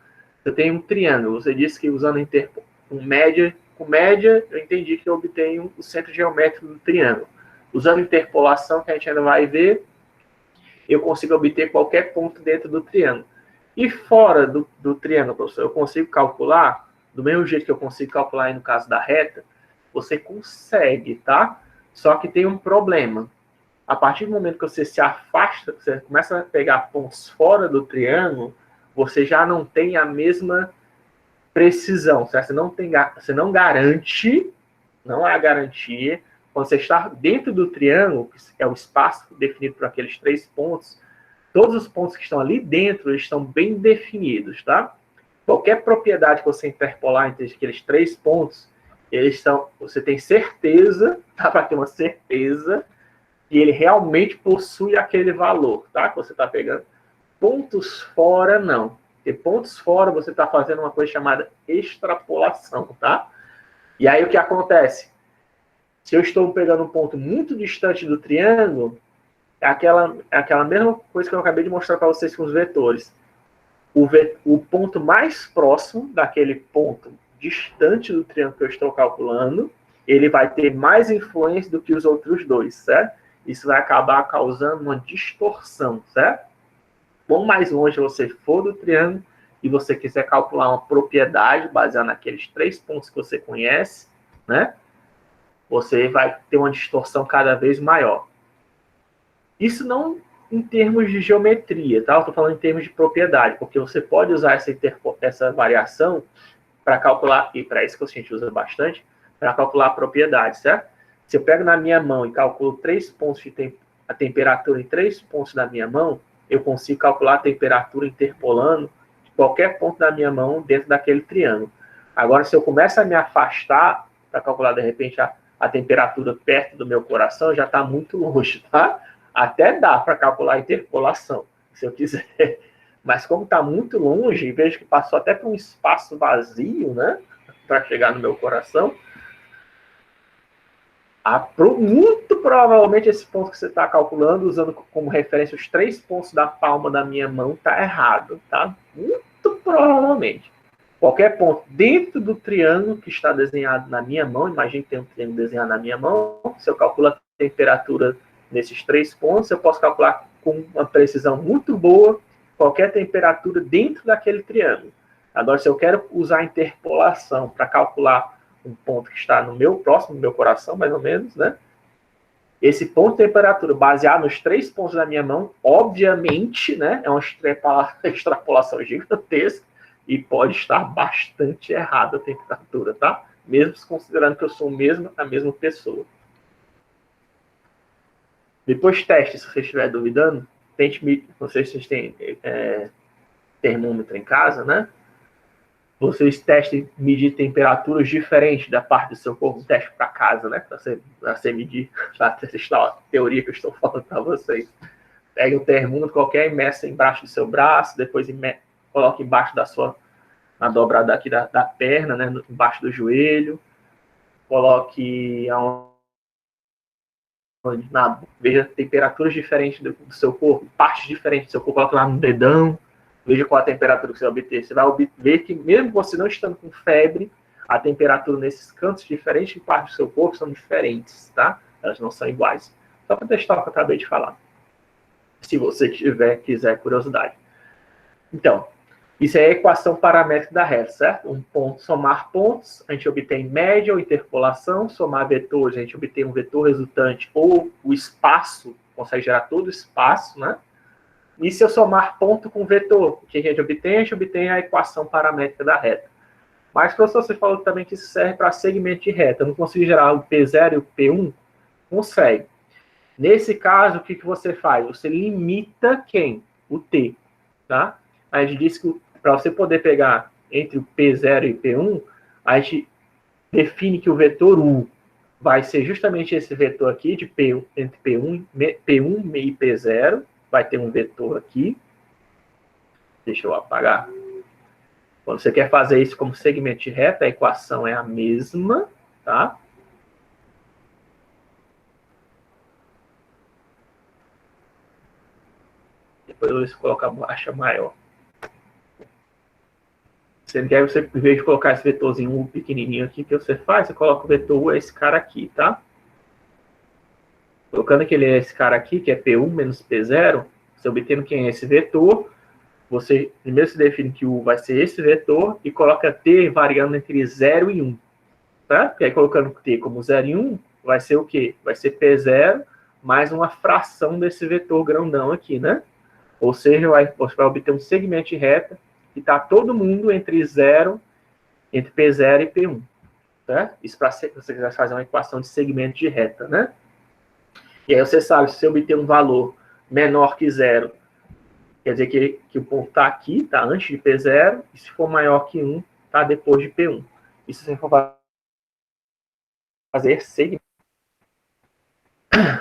Eu tenho um triângulo. Você disse que usando com média, eu entendi que eu obtenho o centro geométrico do triângulo. Usando interpolação, que a gente ainda vai ver, eu consigo obter qualquer ponto dentro do triângulo. E fora do triângulo, professor, eu consigo calcular, do mesmo jeito que eu consigo calcular aí no caso da reta, você consegue, tá? Só que tem um problema. A partir do momento que você se afasta, você começa a pegar pontos fora do triângulo, você já não tem a mesma precisão, certo? Você não garante, não é a garantia, quando você está dentro do triângulo, que é o espaço definido por aqueles 3 pontos, todos os pontos que estão ali dentro eles estão bem definidos, tá? Qualquer propriedade que você interpolar entre aqueles 3 pontos, você tem certeza, tá? Para ter uma certeza que ele realmente possui aquele valor, tá? Que você está pegando. Pontos fora, não. Porque pontos fora, você está fazendo uma coisa chamada extrapolação, tá? E aí, o que acontece? Se eu estou pegando um ponto muito distante do triângulo, é aquela mesma coisa que eu acabei de mostrar para vocês com os vetores. O ponto mais próximo daquele ponto distante do triângulo que eu estou calculando, ele vai ter mais influência do que os outros dois, certo? Isso vai acabar causando uma distorção, certo? Quanto mais longe você for do triângulo e você quiser calcular uma propriedade baseada naqueles 3 pontos que você conhece, né? Você vai ter uma distorção cada vez maior. Isso não em termos de geometria, tá? Eu estou falando em termos de propriedade, porque você pode usar essa variação para calcular, e para isso que a gente usa bastante, para calcular a propriedade, certo? Se eu pego na minha mão e calculo 3 pontos a temperatura em 3 pontos da minha mão, eu consigo calcular a temperatura interpolando de qualquer ponto da minha mão dentro daquele triângulo. Agora, se eu começo a me afastar para calcular, de repente, a temperatura perto do meu coração, já está muito longe, tá? Até dá para calcular a interpolação, se eu quiser. Mas como está muito longe, vejo que passou até por um espaço vazio, né? Para chegar no meu coração. Muito provavelmente esse ponto que você está calculando, usando como referência os 3 pontos da palma da minha mão, está errado, tá? Muito provavelmente. Qualquer ponto dentro do triângulo que está desenhado na minha mão, imagine que tem um triângulo desenhado na minha mão, se eu calculo a temperatura nesses 3 pontos, eu posso calcular com uma precisão muito boa qualquer temperatura dentro daquele triângulo. Agora, se eu quero usar a interpolação para calcular um ponto que está próximo do meu coração, mais ou menos, né? Esse ponto de temperatura, baseado nos 3 pontos da minha mão, obviamente, né? É uma extrapolação gigantesca e pode estar bastante errada a temperatura, tá? Mesmo considerando que eu sou a mesma pessoa. Depois teste, se você estiver duvidando, tente, não sei se vocês têm termômetro em casa, né? Vocês testem medir temperaturas diferentes da parte do seu corpo, teste para casa, né? Para você medir, para testar a teoria que eu estou falando para vocês. Pegue um termômetro qualquer e meça embaixo do seu braço, depois coloque embaixo na dobrada aqui da perna, né? Embaixo do joelho. Coloque veja temperaturas diferentes do seu corpo, partes diferentes do seu corpo, coloque lá no dedão. Veja qual a temperatura que você vai obter. Você vai ver que, mesmo você não estando com febre, a temperatura nesses cantos diferentes de partes do seu corpo são diferentes, tá? Elas não são iguais. Só para testar o que eu acabei de falar. Se você quiser curiosidade. Então, isso é a equação paramétrica da reta, certo? Um ponto, somar pontos, a gente obtém média ou interpolação. Somar vetores, a gente obtém um vetor resultante ou o espaço, consegue gerar todo o espaço, né? E se eu somar ponto com vetor, o que a gente obtém? A gente obtém a equação paramétrica da reta. Mas, professor, você falou também que isso serve para segmento de reta. Eu não consigo gerar o P0 e o P1? Consegue. Nesse caso, o que você faz? Você limita quem? O T. Tá? A gente disse que para você poder pegar entre o P0 e o P1, a gente define que o vetor U vai ser justamente esse vetor aqui de P1, entre P1 e P0. Vai ter um vetor aqui. Deixa eu apagar. Quando você quer fazer isso como segmento de reta, a equação é a mesma, tá? Depois eu vou colocar a borracha maior. Você quer, você, em vez de colocar esse vetorzinho U pequenininho aqui que você faz, você coloca o vetor U, é esse cara aqui, tá? Colocando que ele é esse cara aqui, que é P1 menos P0, você obtendo quem é esse vetor, você primeiro se define que U vai ser esse vetor e coloca T variando entre 0 e 1. Tá? Porque aí colocando T como 0 e 1, vai ser o quê? Vai ser P0 mais uma fração desse vetor grandão aqui, né? Ou seja, você vai obter um segmento de reta que está todo mundo entre 0, entre P0 e P1. Tá? Isso para se você quiser fazer uma equação de segmento de reta, né? E aí você sabe, se você obter um valor menor que 0, quer dizer que o ponto está aqui, está antes de P0, e se for maior que 1, está depois de P1. Isso você for fazer segmento.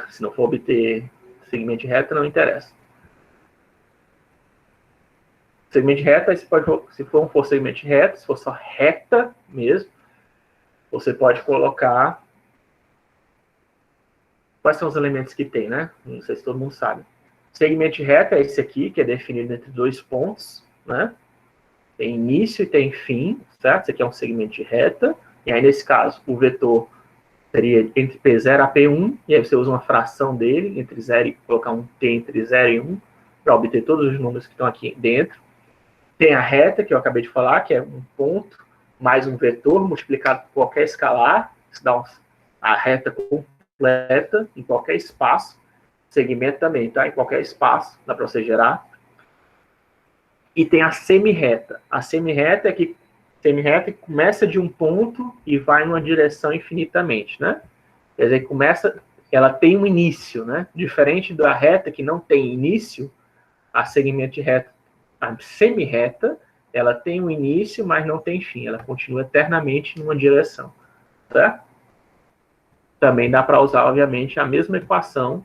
Se não for obter segmento de reta, não interessa. Segmento de reta, se não for segmento de reta, se for só reta mesmo, você pode colocar... Quais são os elementos que tem, né? Não sei se todo mundo sabe. Segmento de reta é esse aqui, que é definido entre dois pontos, né? Tem início e tem fim, certo? Esse aqui é um segmento de reta. E aí, nesse caso, o vetor seria entre P0 a P1, e aí você usa uma fração dele, entre 0 e colocar um T entre 0 e 1, para obter todos os números que estão aqui dentro. Tem a reta, que eu acabei de falar, que é um ponto mais um vetor multiplicado por qualquer escalar. Isso dá a reta completa em qualquer espaço. Segmento também, tá? Em qualquer espaço, dá para você gerar. E tem a semirreta. A semirreta é que começa de um ponto e vai numa direção infinitamente, né? Quer dizer, ela tem um início, né? Diferente da reta que não tem início, a segmento de reta, a semirreta, ela tem um início, mas não tem fim. Ela continua eternamente numa direção, certo? Também dá para usar, obviamente, a mesma equação,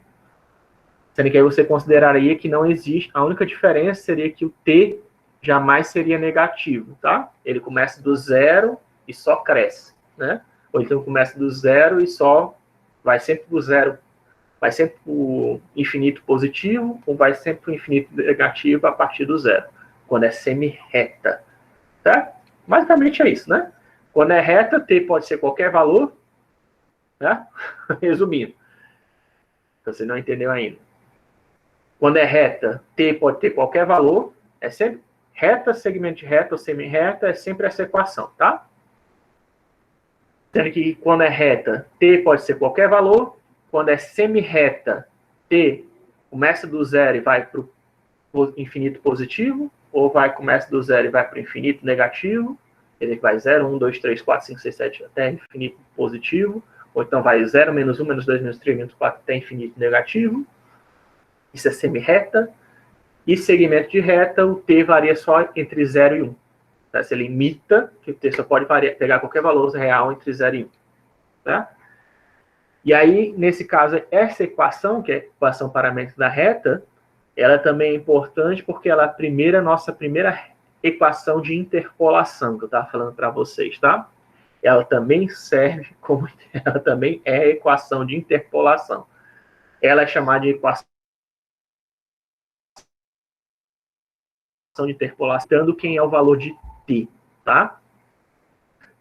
sendo que aí você consideraria que não existe, a única diferença seria que o T jamais seria negativo, tá? Ele começa do zero e só cresce, né? Ou então começa do zero e só vai sempre do zero, vai sempre para o infinito positivo ou vai sempre para o infinito negativo a partir do zero, quando é semi-reta, tá? Basicamente é isso, né? Quando é reta, T pode ser qualquer valor, né? Resumindo, você não entendeu ainda. Quando é reta, T pode ter qualquer valor, é sempre reta, segmento de reta ou semi-reta, é sempre essa equação, tá? Sendo que quando é reta, T pode ser qualquer valor, quando é semi-reta, T começa do zero e vai para o infinito positivo, ou começa do zero e vai para o infinito negativo, quer dizer que vai 0, 1, 2, 3, 4, 5, 6, 7 até infinito positivo, ou então vai 0, menos 1, menos 2, menos 3, menos 4 até infinito negativo. Isso é semi-reta. E segmento de reta, o T varia só entre 0 e 1. Tá? Você limita que o T só pode pegar qualquer valor real entre 0 e 1. Tá? E aí, nesse caso, essa equação, que é a equação paramétrica da reta, ela também é importante porque ela é a nossa primeira equação de interpolação que eu estava falando para vocês, tá? Ela também serve como... Ela também é equação de interpolação. Ela é chamada de equação de interpolação, dando quem é o valor de T, tá?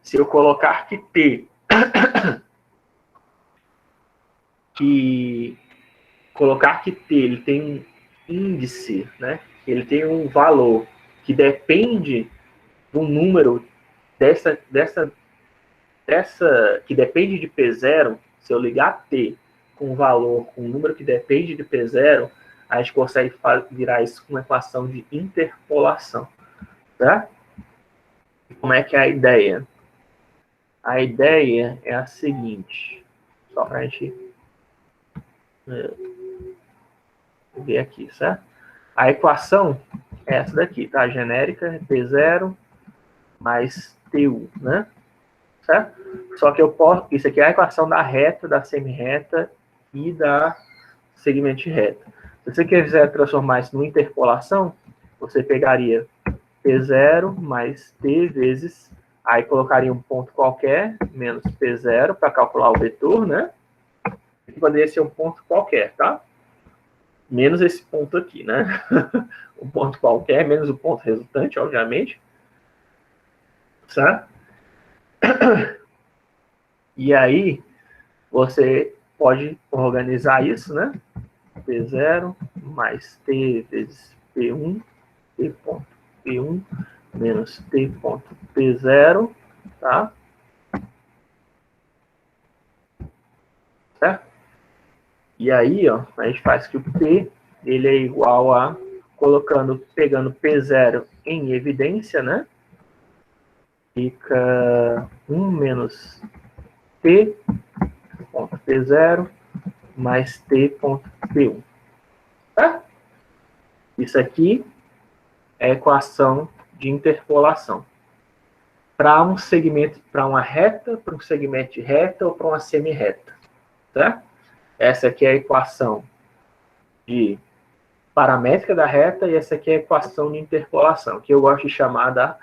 Se eu colocar que T... colocar que T ele tem um índice, né? Ele tem um valor que depende do número que depende de P0. Se eu ligar T com um valor, com um número que depende de P0, a gente consegue virar isso com uma equação de interpolação, tá? E como é que é a ideia? A ideia é a seguinte, só para a gente ver aqui, certo? A equação é essa daqui, tá? Genérica, P0 mais TU, né? certo? Só que eu posso, isso aqui é a equação da reta, da semi-reta e da segmento de reta. Se você quiser transformar isso numa interpolação, você pegaria P0 mais T vezes, aí colocaria um ponto qualquer, menos P0, para calcular o vetor, né? Que poderia ser um ponto qualquer, tá? Menos esse ponto aqui, né? Um ponto qualquer, menos o ponto resultante, obviamente. Certo? E aí, você pode organizar isso, né? P0 mais T vezes P1, T ponto P1 menos T ponto P0, tá? Certo? E aí, ó, a gente faz que o P, ele é igual a, pegando P0 em evidência, né? Fica 1 menos T ponto P0 mais T ponto P1. Tá? Isso aqui é a equação de interpolação. Para um segmento, para uma reta, para um segmento de reta ou para uma semi-reta. Tá? Essa aqui é a equação de paramétrica da reta e essa aqui é a equação de interpolação, que eu gosto de chamar da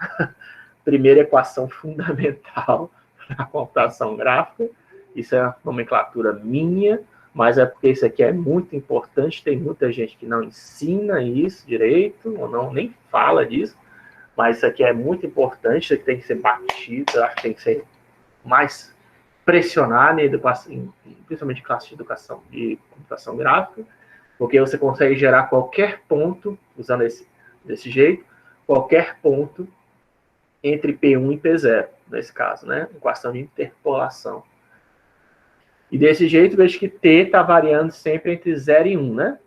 primeira equação fundamental para a computação gráfica. Isso é uma nomenclatura minha, mas é porque isso aqui é muito importante, tem muita gente que não ensina isso direito, ou não nem fala disso, mas isso aqui é muito importante, isso aqui tem que ser batido, acho que tem que ser mais pressionado em educação, principalmente em classe de educação de computação gráfica, porque você consegue gerar qualquer ponto, usando desse jeito, qualquer ponto entre P1 e P0, nesse caso, né? Equação de interpolação. E desse jeito, vejo que T está variando sempre entre 0 e 1, né?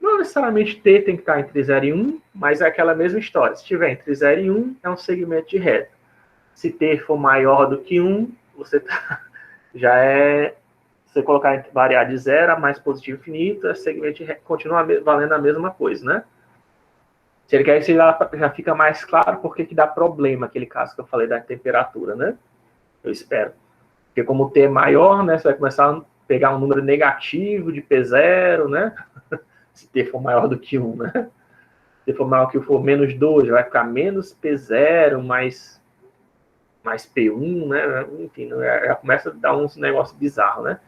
Não necessariamente T tem que estar entre 0 e 1, mas é aquela mesma história. Se estiver entre 0 e 1, é um segmento de reta. Se T for maior do que 1, você já é... Se você colocar variar de 0 a mais positivo infinito, é segmento de reta, continua valendo a mesma coisa, né? Se ele quer que já fica mais claro porque que dá problema, aquele caso que eu falei da temperatura, né? Eu espero. Porque como o T é maior, né, você vai começar a pegar um número negativo de P0, né? Se T for maior do que 1, né? Se T for maior que 1, for menos 2, vai ficar menos P0 mais P1, né? Enfim, já começa a dar uns negócios bizarros, né?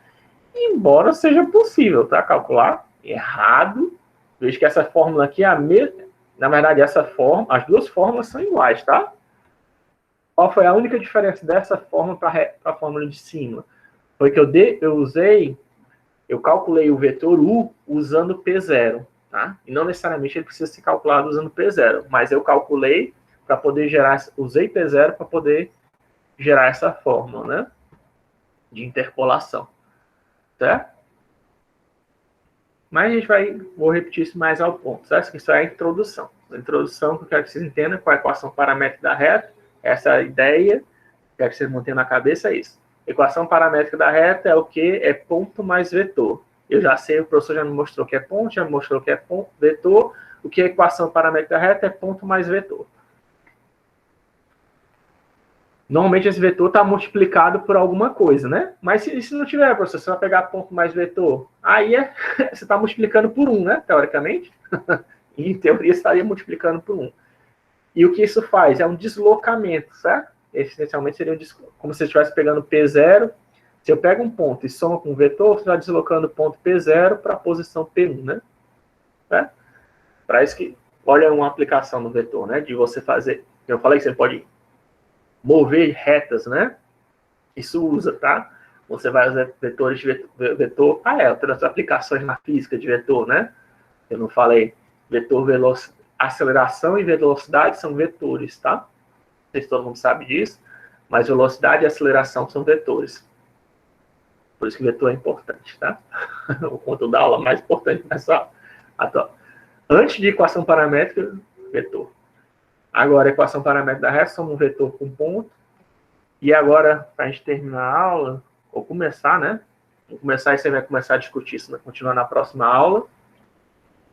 Embora seja possível, tá? Calcular errado. Veja que essa fórmula aqui é a mesma. Na verdade, as duas fórmulas são iguais, tá? Qual foi a única diferença dessa fórmula para a fórmula de cima? Foi que eu calculei o vetor U usando P0, tá? E não necessariamente ele precisa ser calculado usando P0, mas eu calculei para poder usei P0 para poder gerar essa fórmula, né? De interpolação, certo? Mas vou repetir isso mais ao ponto, certo? Isso é a introdução. A introdução que eu quero que vocês entendam qual é a equação paramétrica da reta, essa é a ideia, quero que vocês mantenham na cabeça isso. Equação paramétrica da reta é o quê? É ponto mais vetor. Eu já sei, o professor já me mostrou que é ponto, já me mostrou que é ponto, vetor. O que é equação paramétrica da reta é ponto mais vetor. Normalmente esse vetor está multiplicado por alguma coisa, né? Mas se não tiver, professor, você vai pegar ponto mais vetor. Aí você está multiplicando por 1, né? Teoricamente. E em teoria estaria multiplicando por 1. E o que isso faz? É um deslocamento, certo? Essencialmente seria como se você estivesse pegando P0. Se eu pego um ponto e soma com um vetor, você está deslocando o ponto P0 para a posição P1, né? Para isso que, olha uma aplicação no vetor, né? De você fazer, eu falei que você pode mover retas, né? Isso usa, tá? Você vai usar vetores de vetor. Outras aplicações na física de vetor, né? Eu não falei. Vetor, aceleração e velocidade são vetores, tá? Não sei se todo mundo sabe disso, mas velocidade e aceleração são vetores. Por isso que vetor é importante, tá? O conto da aula mais importante nessa aula. Antes de equação paramétrica, vetor. Agora, a equação paramétrica da reta, somos um vetor com ponto. E agora, para a gente terminar a aula, ou começar, né? Vamos começar e você vai começar a discutir isso, né? Continuar na próxima aula.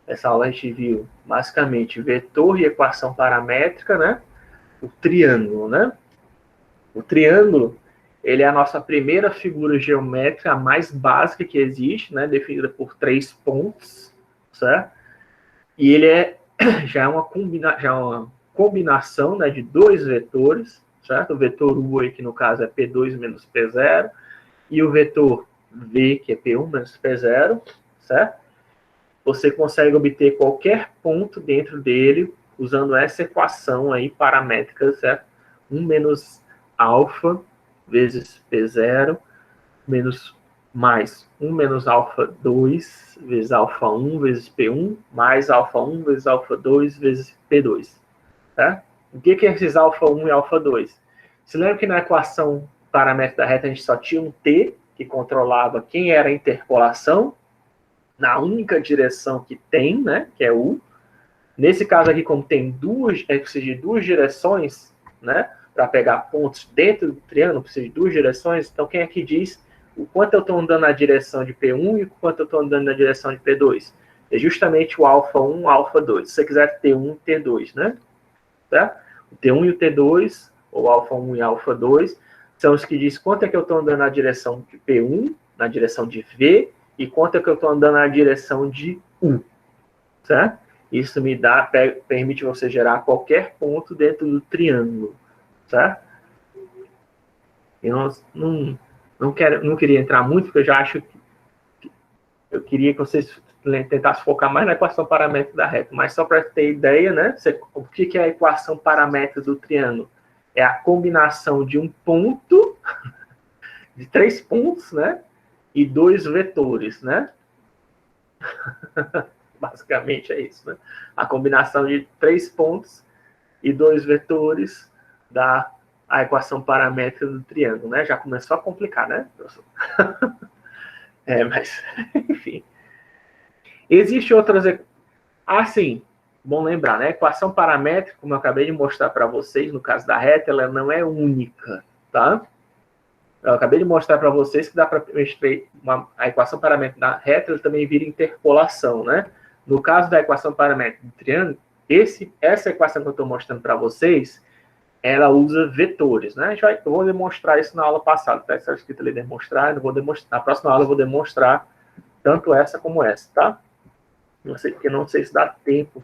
Essa aula a gente viu, basicamente, vetor e equação paramétrica, né? O triângulo, né? O triângulo, Ele é a nossa primeira figura geométrica, a mais básica que existe, né? Definida por 3 pontos, certo? E ele já é uma combinação, né, de 2 vetores, certo? O vetor U, aí, que no caso é P2 menos P0, e o vetor V, que é P1 menos P0, certo? Você consegue obter qualquer ponto dentro dele usando essa equação aí paramétrica, certo? 1 menos alfa vezes P0 menos mais 1 menos alfa 2 vezes alfa 1 vezes P1 mais alfa 1 vezes alfa 2 vezes P2. Tá? O que é esses alfa 1 e alfa 2? Se lembra que na equação paramétrica da reta a gente só tinha um T que controlava quem era a interpolação na única direção que tem, né, que é U. Nesse caso aqui, como tem precisa de duas direções, né, para pegar pontos dentro do triângulo, precisa de duas direções, então quem aqui diz o quanto eu estou andando na direção de P1 e o quanto eu estou andando na direção de P2? É justamente o alfa 1 e o alfa 2. Se você quiser T1 e T2, né? Tá? O T1 e o T2, ou alfa 1 e alfa 2, são os que diz quanto é que eu estou andando na direção de P1, na direção de V, e quanto é que eu estou andando na direção de U. Certo? Isso permite você gerar qualquer ponto dentro do triângulo. Certo? Eu não queria entrar muito, porque eu já acho que eu queria que vocês tentassem focar mais na equação paramétrica da reta, mas só para ter ideia, né? O que é a equação paramétrica do triângulo? É a combinação de um ponto, de 3 pontos, né? E 2 vetores, né? Basicamente é isso, né? A combinação de 3 pontos e 2 vetores dá a equação paramétrica do triângulo, né? Já começou a complicar, né, professor? Mas, enfim. Existem outras... sim, bom lembrar, né? A equação paramétrica, como eu acabei de mostrar para vocês, no caso da reta, ela não é única, tá? Eu acabei de mostrar para vocês que dá para a equação paramétrica da reta, ela também vira interpolação, né? No caso da equação paramétrica do triângulo, essa equação que eu estou mostrando para vocês, ela usa vetores, né? Eu vou demonstrar isso na aula passada, tá? Está escrito ali demonstrar, na próxima aula eu vou demonstrar tanto essa como essa, tá? Porque não sei se dá tempo,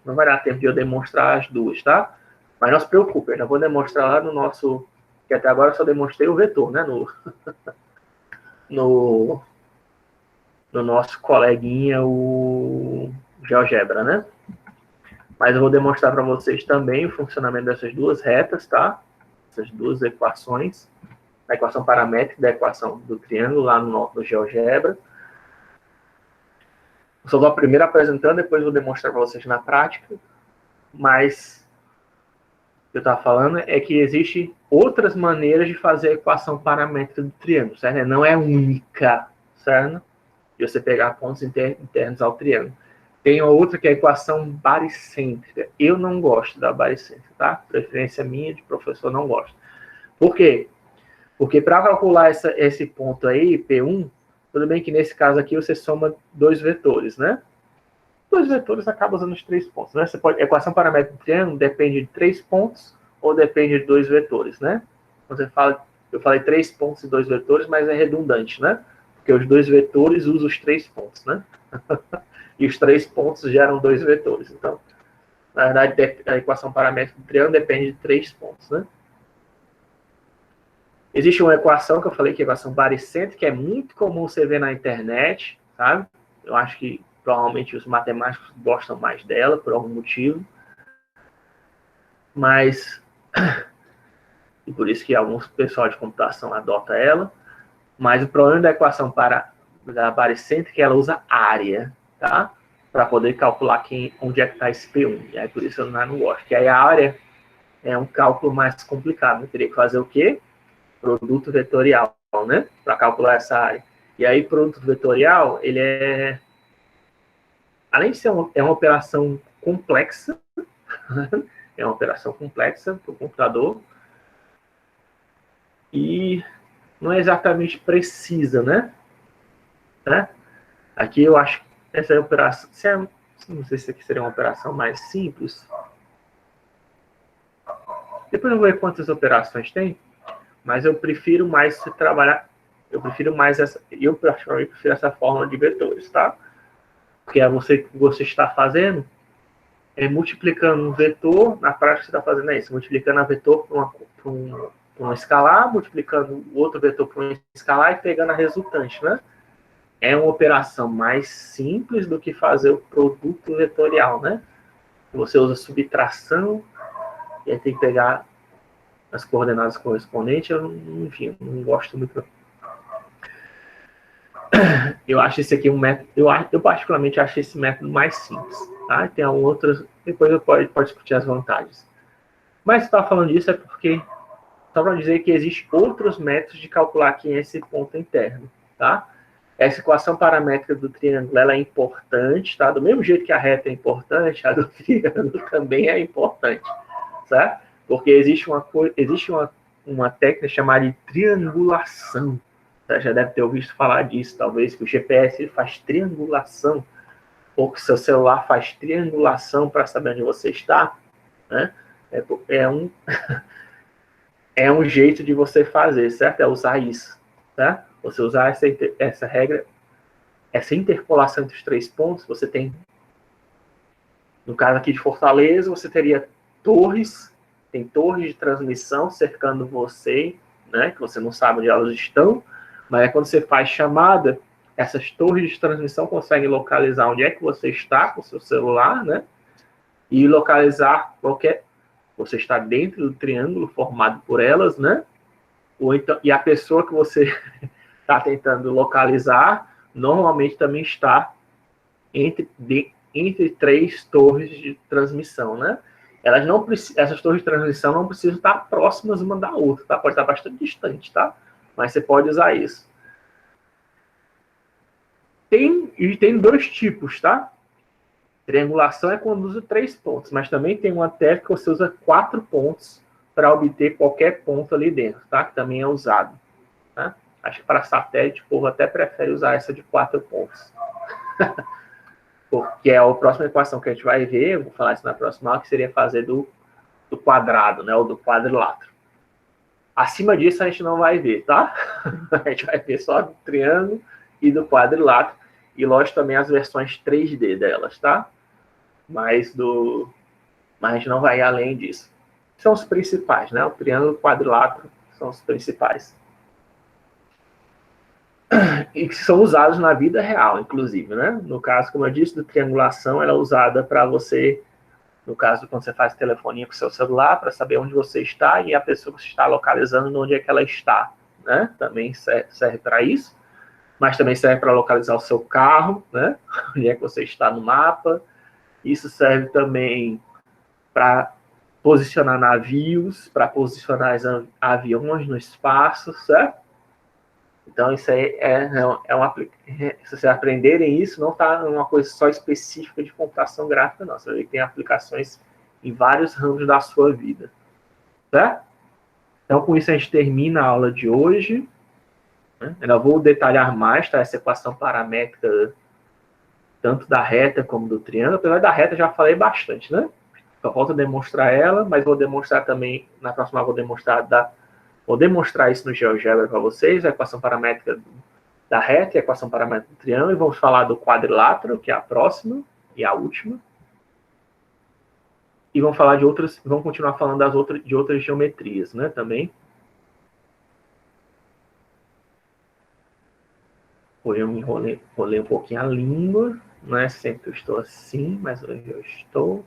não vai dar tempo de eu demonstrar as duas, tá? Mas não se preocupe, eu ainda vou demonstrar lá no nosso, que até agora eu só demonstrei o vetor, né? No nosso coleguinha, o GeoGebra, né? Mas eu vou demonstrar para vocês também o funcionamento dessas duas retas, tá? Essas duas equações, a equação paramétrica da equação do triângulo lá no GeoGebra. Eu só vou primeiro apresentando, depois vou demonstrar para vocês na prática, mas o que eu estava falando é que existem outras maneiras de fazer a equação paramétrica do triângulo, certo? Não é única, certo? De você pegar pontos internos ao triângulo. Tem outra que é a equação baricêntrica. Eu não gosto da baricêntrica, tá? Preferência minha, de professor, não gosto. Por quê? Porque para calcular esse ponto aí, P1, tudo bem que nesse caso aqui você soma 2 vetores, né? 2 vetores acaba usando os 3 pontos, né? Você pode, a equação paramétrica do triângulo depende de 3 pontos ou depende de 2 vetores, né? Você fala, eu falei 3 pontos e 2 vetores, mas é redundante, né? Porque os 2 vetores usam os 3 pontos, né? E os 3 pontos geram 2 vetores. Então, na verdade, a equação paramétrica do triângulo depende de 3 pontos, né? Existe uma equação que eu falei que é a equação baricêntrica, que é muito comum você ver na internet, sabe? Eu acho que provavelmente os matemáticos gostam mais dela, por algum motivo. Mas, e por isso que alguns pessoal de computação adota ela. Mas o problema da equação da baricêntrica é que ela usa área, tá? Para poder calcular onde é que está esse P1. E aí por isso eu não gosto. Porque aí a área é um cálculo mais complicado. Eu teria que fazer o quê? Produto vetorial, né? Para calcular essa área. E aí, produto vetorial, ele é... além de ser uma operação complexa, é uma operação complexa para o computador, e não é exatamente precisa, né? Aqui eu acho que essa operação... não sei se aqui seria uma operação mais simples. Depois eu vou ver quantas operações tem. Mas eu prefiro mais se trabalhar, eu particularmente prefiro essa forma de vetores, tá? Porque é você que você está fazendo é multiplicando um vetor, na prática você está fazendo isso, multiplicando a vetor para um escalar, multiplicando o outro vetor para um escalar e pegando a resultante, né? É uma operação mais simples do que fazer o produto vetorial, né? Você usa subtração e aí tem que pegar as coordenadas correspondentes. Enfim, não gosto muito. Eu acho esse aqui um método, eu particularmente acho esse método mais simples, tá? Tem outras, depois eu pode discutir as vantagens. Mas se está falando disso é porque só para dizer que existem outros métodos de calcular aqui esse ponto interno, tá? Essa equação paramétrica do triângulo ela é importante, tá? Do mesmo jeito que a reta é importante, a do triângulo também é importante, certo? Porque existe uma técnica chamada de triangulação. Você já deve ter ouvido falar disso, talvez, que o GPS ele faz triangulação, ou que seu celular faz triangulação para saber onde você está, né? É um jeito de você fazer, certo? É usar isso, tá? Você usar essa regra, essa interpolação entre os 3 pontos, você tem, no caso aqui de Fortaleza, você teria tem torres de transmissão cercando você, né? Que você não sabe onde elas estão, mas é quando você faz chamada, essas torres de transmissão conseguem localizar onde é que você está com o seu celular, né? E localizar você está dentro do triângulo formado por elas, né? Ou então, e a pessoa que você está tentando localizar normalmente também está entre 3 torres de transmissão, né? Essas torres de transmissão não precisam estar próximas uma da outra, tá? Pode estar bastante distante, tá? Mas você pode usar isso. Tem 2 tipos, tá? Triangulação é quando usa 3 pontos, mas também tem uma técnica que você usa 4 pontos para obter qualquer ponto ali dentro, tá? Que também é usado, tá? Acho que para satélite o povo até prefere usar essa de 4 pontos. Porque é a próxima equação que a gente vai ver, eu vou falar isso na próxima aula, que seria fazer do quadrado, né? Ou do quadrilátero. Acima disso a gente não vai ver, tá? A gente vai ver só do triângulo e do quadrilátero. E lógico também as versões 3D delas, tá? Mas a gente não vai ir além disso. São os principais, né? O triângulo e o quadrilátero são os principais. E que são usados na vida real, inclusive, né? No caso, como eu disse, da triangulação, ela é usada para você, no caso, quando você faz telefonia com o seu celular, para saber onde você está e a pessoa que você está localizando, onde é que ela está, né? Também serve para isso, mas também serve para localizar o seu carro, né? Onde é que você está no mapa. Isso serve também para posicionar navios, para posicionar aviões no espaço, certo? Então, isso aí se vocês aprenderem isso, não está uma coisa só específica de computação gráfica, não. Você vai ver que tem aplicações em vários ramos da sua vida. Certo? Então, com isso, a gente termina a aula de hoje. Eu vou detalhar mais, tá? Essa equação paramétrica, tanto da reta como do triângulo. Apesar da reta, já falei bastante, né? Só falta demonstrar ela, mas vou demonstrar também, na próxima aula, vou demonstrar isso no GeoGebra para vocês, a equação paramétrica da reta e a equação paramétrica do triângulo, e vamos falar do quadrilátero, que é a próxima e a última. E vamos falar vamos continuar falando de outras geometrias, né, também. Hoje eu me enrolei um pouquinho a língua, não é sempre eu estou assim, mas hoje eu estou.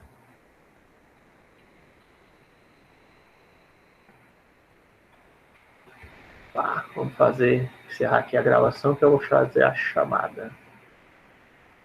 Tá, vamos encerrar aqui a gravação que eu vou fazer a chamada.